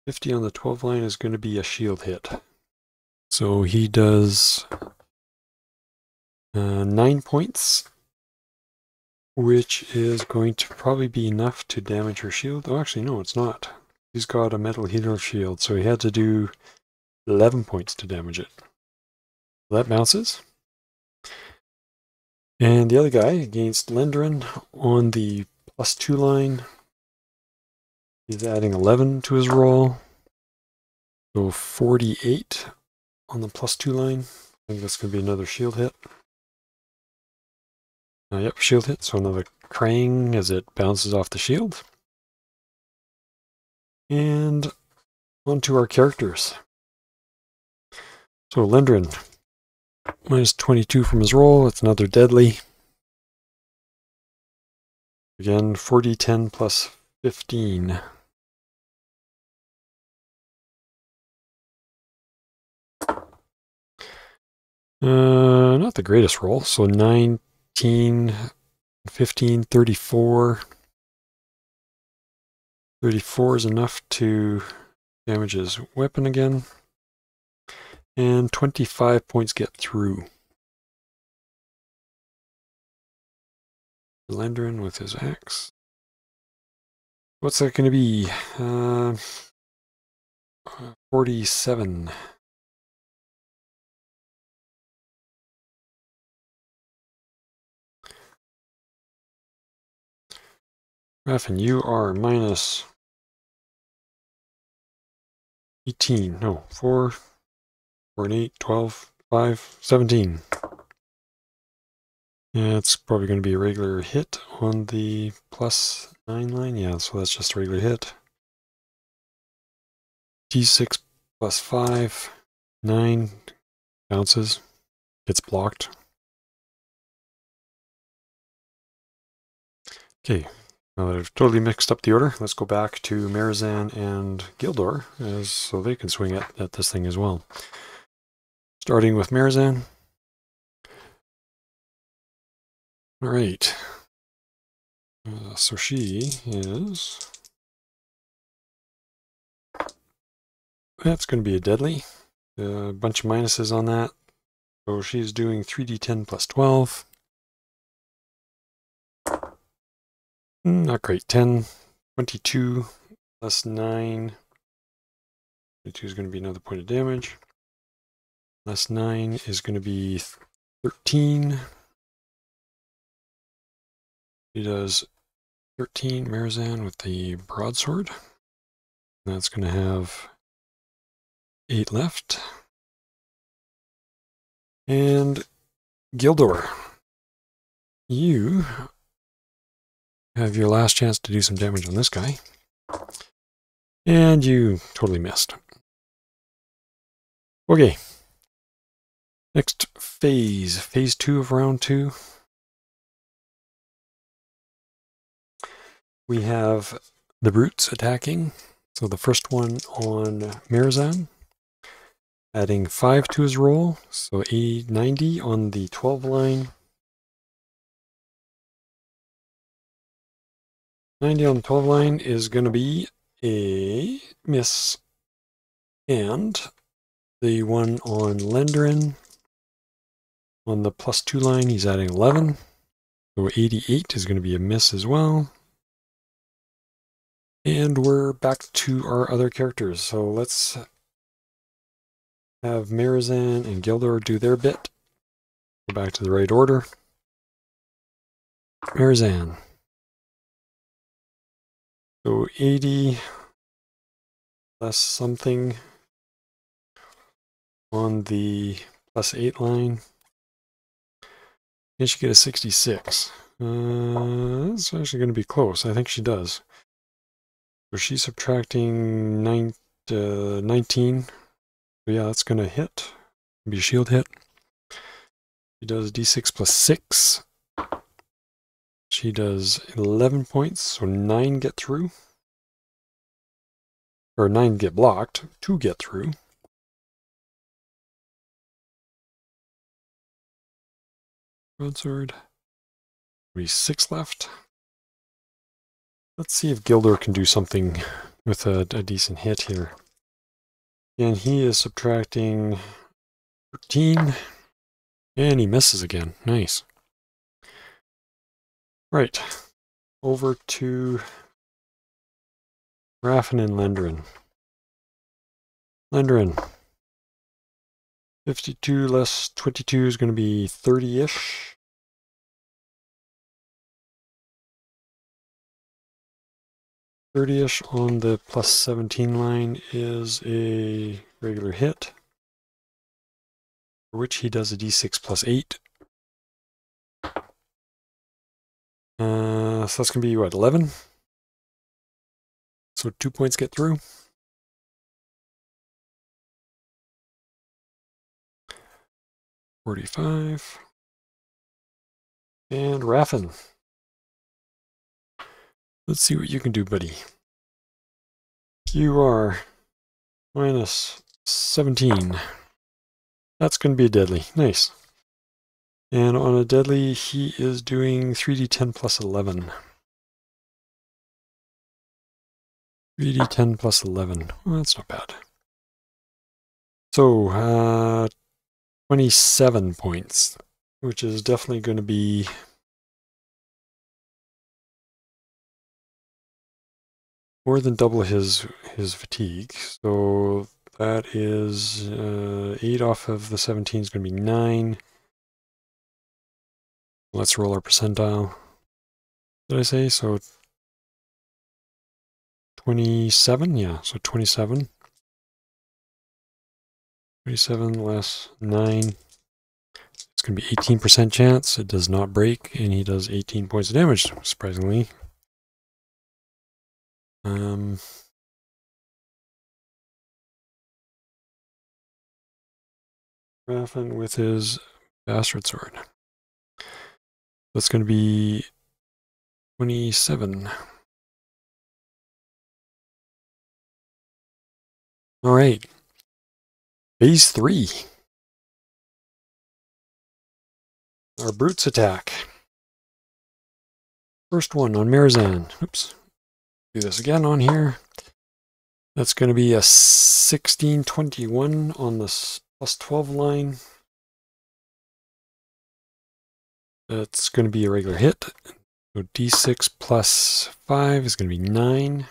50 on the 12 line is going to be a shield hit. So he does 9 points, which is going to probably be enough to damage her shield. Oh, actually, no, it's not. He's got a metal healer shield, so he had to do 11 points to damage it. That bounces. And the other guy against Lendrin on the +2 line, he's adding 11 to his roll. So 48 on the +2 line. I think that's going to be another shield hit. Yep, shield hit. So another Krang as it bounces off the shield. And on to our characters. So Lendrin, -22 from his roll. It's another deadly. Again, 4d10 plus 15. Not the greatest roll. So 19, 15, 34. 34 is enough to damage his weapon again. And 25 points get through. Lendrin with his axe. What's that going to be? 47. Raffin, you are minus 18. No, 4, 4 and 8, 12, 5, 17. Yeah, it's probably going to be a regular hit on the +9 line. Yeah, so that's just a regular hit. D6 plus 5, 9 bounces. Gets blocked. Okay, now that I've totally mixed up the order, let's go back to Marazan and Gildor, so they can swing at this thing as well. Starting with Marazan. All right. So she is... That's going to be a deadly. A bunch of minuses on that. So she's doing 3d10 plus 12. Not great. 10, 22 plus 9. 22 is going to be another point of damage. Plus 9 is going to be 13. She does 13, Marazan with the broadsword. That's going to have 8 left. And Gildor, you have your last chance to do some damage on this guy. And you totally missed. Okay. Next phase. Phase 2 of round 2. We have the brutes attacking. So the first one on Marazan, adding 5 to his roll. So 90 on the 12 line. 90 on the 12 line is going to be a miss. And the one on Lendrin, on the +2 line, he's adding 11. So 88 is going to be a miss as well. And we're back to our other characters. So let's have Marazan and Gildor do their bit. Go back to the right order. Marazan. So 80 plus something on the +8 line. And she get a 66. That's actually going to be close. I think she does. So she's subtracting 19. So yeah, that's going to hit. Be a shield hit. She does d6 plus 6. She does 11 points, so 9 get through. Or 9 get blocked, 2 get through. Broadsword. Be 6 left. Let's see if Gildor can do something with a decent hit here. And he is subtracting 13. And he misses again. Nice. Right. Over to Raffin and Lendrin. Lendrin. 52 less 22 is going to be 30-ish. 30-ish on the plus 17 line is a regular hit, for which he does a d6 plus 8. So that's going to be, what, 11? So 2 points get through. $45. And Raffin. Let's see what you can do, buddy. You are minus 17. That's going to be a deadly. Nice. And on a deadly, he is doing 3d10 plus 11. 3d10 plus 11. Well, that's not bad. So, 27 points, which is definitely going to be more than double his fatigue. So that is 8 off of the 17 is going to be 9. Let's roll our percentile. Did I say? So 27? Yeah, so 27. 27 less 9. It's going to be 18% chance. It does not break, and he does 18 points of damage, surprisingly. Raffin with his bastard sword. That's going to be 27. All right. Phase 3. Our brutes attack. First one on Marazan. Oops. Do this again on here. That's going to be a 1621 on the plus 12 line. That's going to be a regular hit. So d6 plus 5 is going to be 9.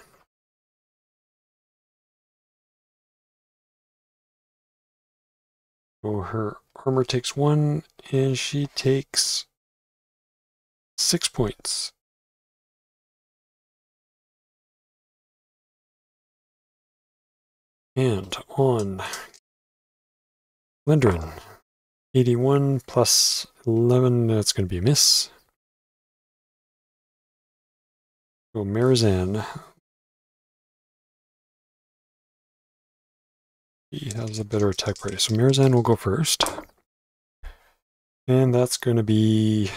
So her armor takes 1, and she takes 6 points. And on Lendrin, 81 plus 11, that's going to be a miss. So Marazan, he has a better attack party. So Marazan will go first. And that's going to be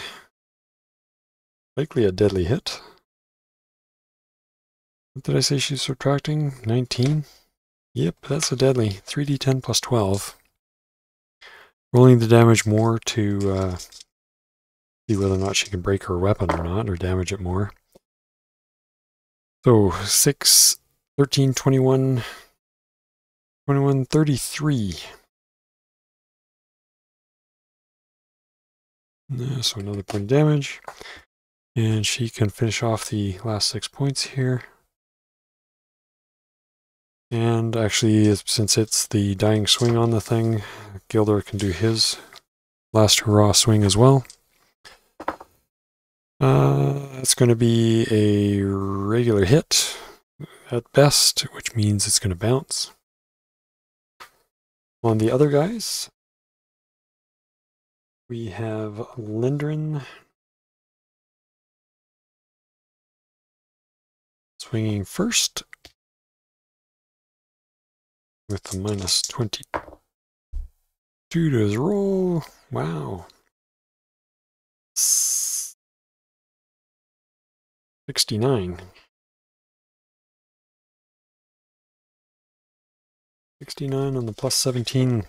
likely a deadly hit. What did I say she's subtracting? 19? Yep, that's a deadly. 3d10 plus 12. Rolling the damage more to see whether or not she can break her weapon or not, or damage it more. So 6, 13, 21, 21, 33. So another point of damage. And she can finish off the last 6 points here. And actually, since it's the dying swing on the thing, Gildor can do his last hurrah swing as well. It's going to be a regular hit at best, which means it's going to bounce. On the other guys, we have Lendrin swinging first with the minus 22 to his roll. Wow. 69. 69 on the plus 17.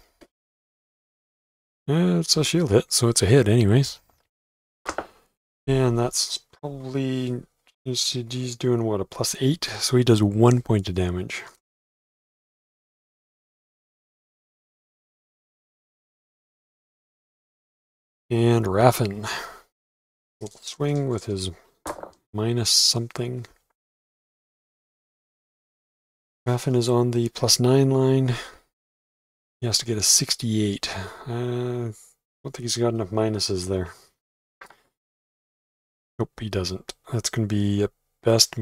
It's a shield hit, so it's a hit anyways. And that's probably, he's doing what, a plus 8? So he does 1 point of damage. And Raffin will swing with his minus something. Raffin is on the plus 9 line. He has to get a 68. I don't think he's got enough minuses there. Nope, he doesn't. That's going to be at best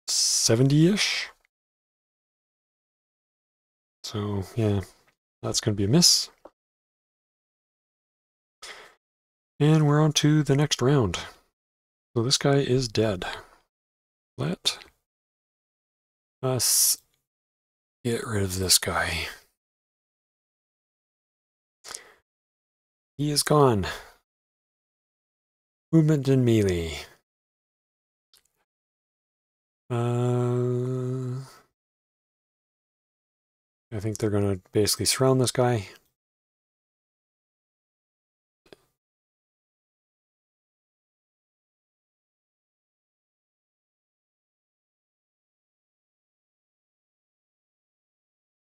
70-ish. So yeah, that's going to be a miss. And we're on to the next round. So this guy is dead. Let us get rid of this guy. He is gone. Movement and melee. I think they're going to basically surround this guy.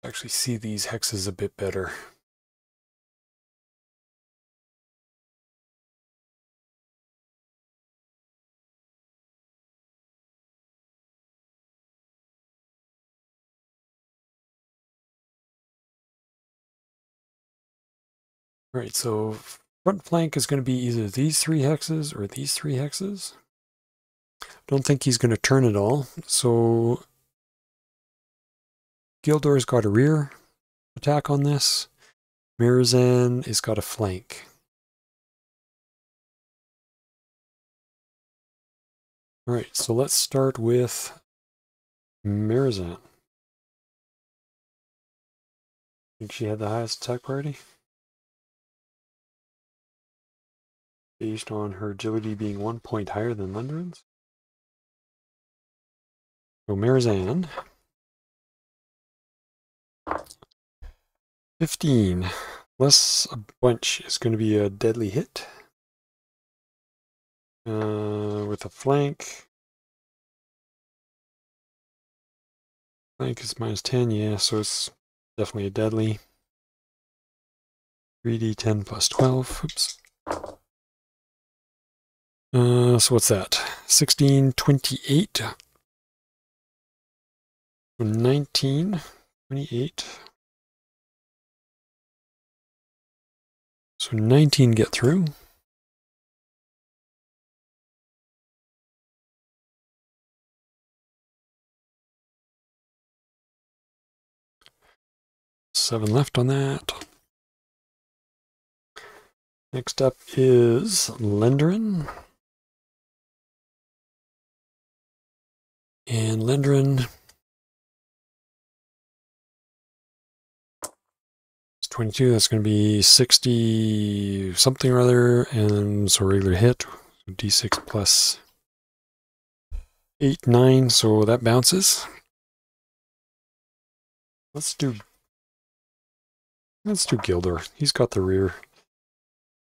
Actually see these hexes a bit better. All right, so front flank is going to be either these 3 hexes or these 3 hexes. Don't think he's going to turn at all. So Gildor's got a rear attack on this. Marazan has got a flank. All right, so let's start with Marazan. I think she had the highest attack priority, based on her agility being 1 point higher than Lendrin's. So Marazan, 15, less a bunch is going to be a deadly hit. With a flank. Flank is -10, yeah, so it's definitely a deadly. 3d10 plus 12, oops. So what's that? 16, 28. So 19, 28. So 19 get through. Seven left on that. Next up is Lendrin. And Lendrin is 22. That's going to be 60 something or other. And so regular hit. D6 plus 8, 9. So that bounces. Let's do Gildor. He's got the rear.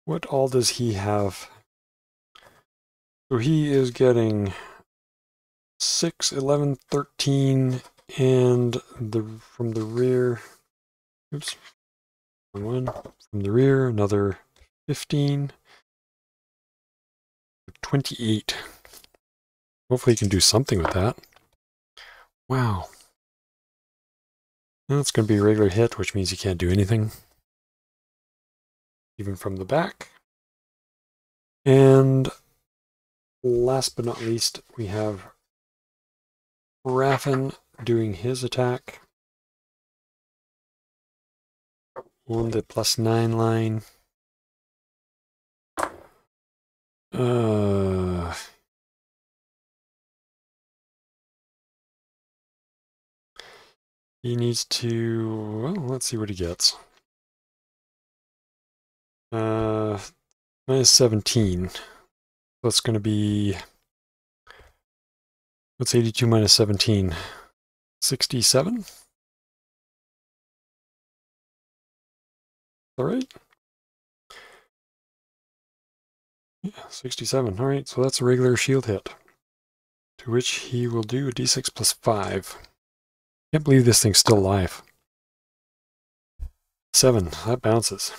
What all does he have? So he is getting 6, 11, 13, and from the rear, oops, one, from the rear, another 15, 28. Hopefully he can do something with that. Wow. That's going to be a regular hit, which means he can't do anything. Even from the back. And last but not least, we have Raffin doing his attack on the +9 line. He needs to, well, let's see what he gets. -17. That's going to be, what's 82 minus 17? 67? All right. Yeah, 67. All right, so that's a regular shield hit, to which he will do a d6 plus 5. Can't believe this thing's still alive. 7. That bounces.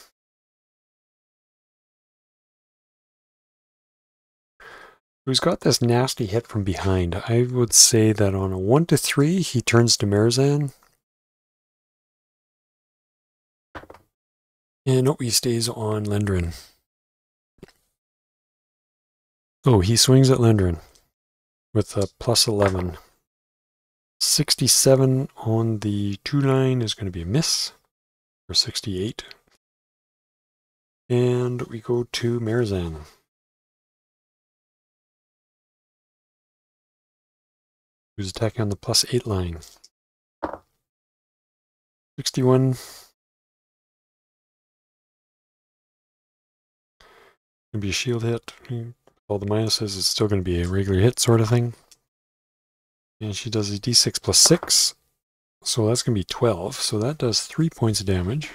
Who's got this nasty hit from behind? I would say that on a 1 to 3, he turns to Marazan. And no, he stays on Lendrin. Oh, he swings at Lendrin with a +11. 67 on the 2 line is going to be a miss, or 68. And we go to Marazan. Who's attacking on the +8 line. 61. Gonna be a shield hit. All the minuses, it's still going to be a regular hit sort of thing. And she does a d6 +6. So that's going to be 12. So that does 3 points of damage.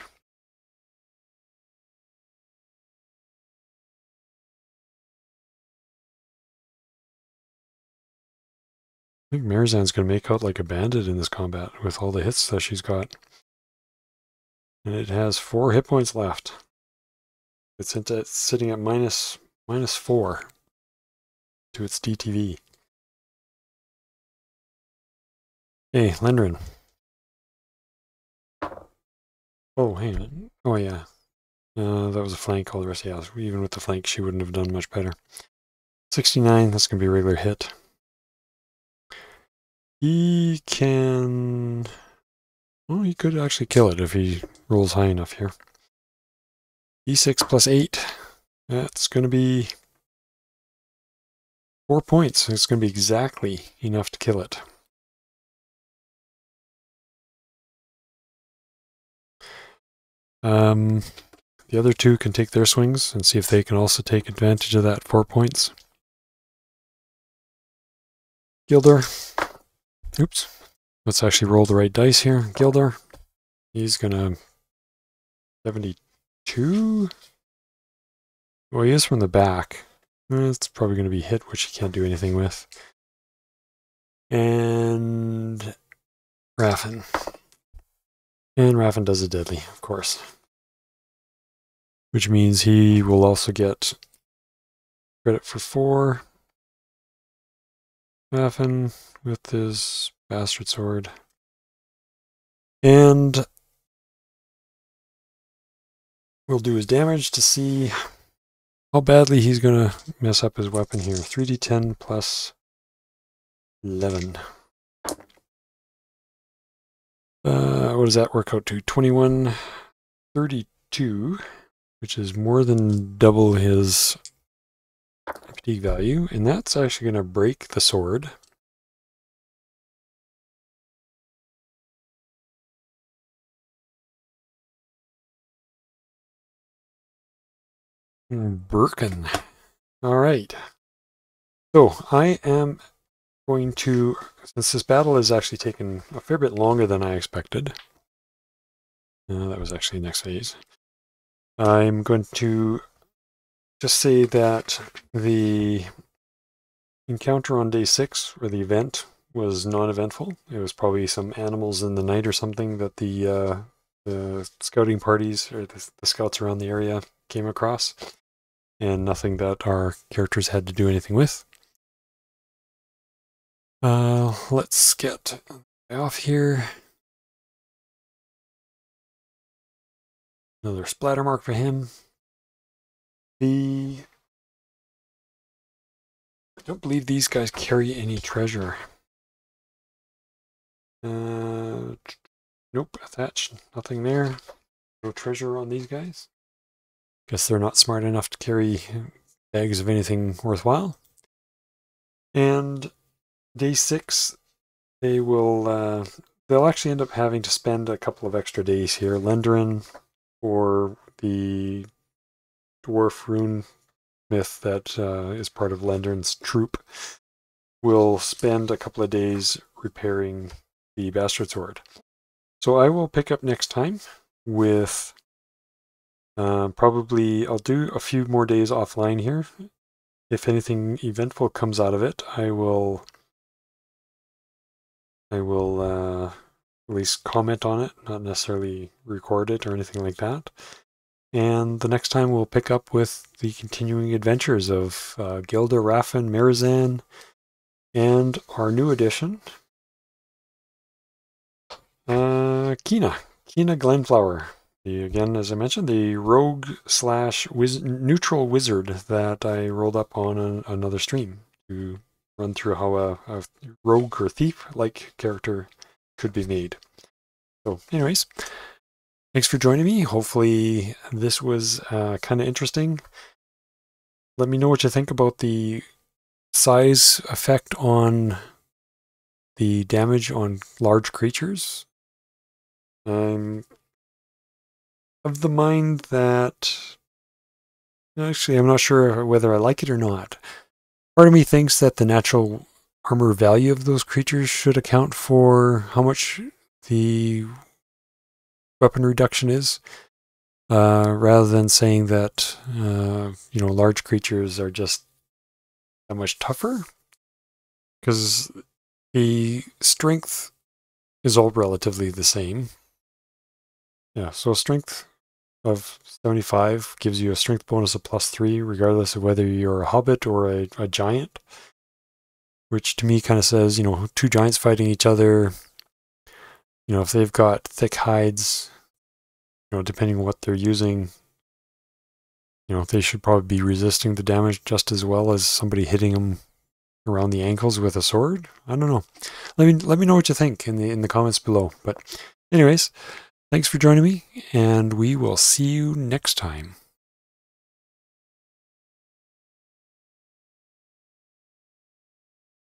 I think Marazan's going to make out like a bandit in this combat with all the hits that she's got. And it has 4 hit points left. It's sitting at -4 to its DTV. Hey, Lendrin. Oh, hang on. Oh, yeah. That was a flank. All the rest, yeah. Even with the flank, she wouldn't have done much better. 69, that's going to be a regular hit. He can... Well, he could actually kill it if he rolls high enough here. D6 +8. That's going to be 4 points. It's going to be exactly enough to kill it. The other two can take their swings and see if they can also take advantage of that 4 points. Gildor. Oops. Let's actually roll the right dice here. Gildor. He's gonna 72. Well, he is from the back. It's probably going to be hit, which he can't do anything with. And Raffin. And Raffin does a deadly, of course. Which means he will also get credit for 4. Raffin with his bastard sword. And we'll do his damage to see how badly he's going to mess up his weapon here. 3d10 plus 11. What does that work out to? 21, 32, which is more than double his fatigue value. And that's actually going to break the sword. Birkin. All right. So I am going to, since this battle has actually taken a fair bit longer than I expected. That was actually next phase. I'm going to just say that the encounter on day 6, or the event, was non-eventful. It was probably some animals in the night or something that the scouting parties, or the scouts around the area, came across, and nothing that our characters had to do anything with. Let's get off here. Another splatter mark for him. I don't believe these guys carry any treasure. Nope, Athach, nothing there. No treasure on these guys. Guess they're not smart enough to carry bags of anything worthwhile. And day 6, they'll actually end up having to spend a couple of extra days here. Lendrin, or the dwarf rune myth that is part of Lendrin's troop, will spend a couple of days repairing the bastard sword. So I will pick up next time with probably, I'll do a few more days offline here. If anything eventful comes out of it, I will at least comment on it, not necessarily record it or anything like that. And the next time we'll pick up with the continuing adventures of Gildor, Raffin, Marazan, and our new addition, Kina Glenflower. Again, as I mentioned, the rogue / neutral wizard that I rolled up on another stream to run through how a rogue or thief-like character could be made. So anyways, thanks for joining me. Hopefully this was kind of interesting. Let me know what you think about the size effect on the damage on large creatures. I'm of the mind that, actually, I'm not sure whether I like it or not. Part of me thinks that the natural armor value of those creatures should account for how much the weapon reduction is, rather than saying that, large creatures are just that much tougher. Because the strength is all relatively the same. Yeah, so strength of 75 gives you a strength bonus of +3, regardless of whether you're a hobbit or a giant. Which to me kind of says, two giants fighting each other, if they've got thick hides, depending on what they're using, they should probably be resisting the damage just as well as somebody hitting them around the ankles with a sword. I don't know. Let me know what you think in the comments below. But anyways, thanks for joining me, and we will see you next time.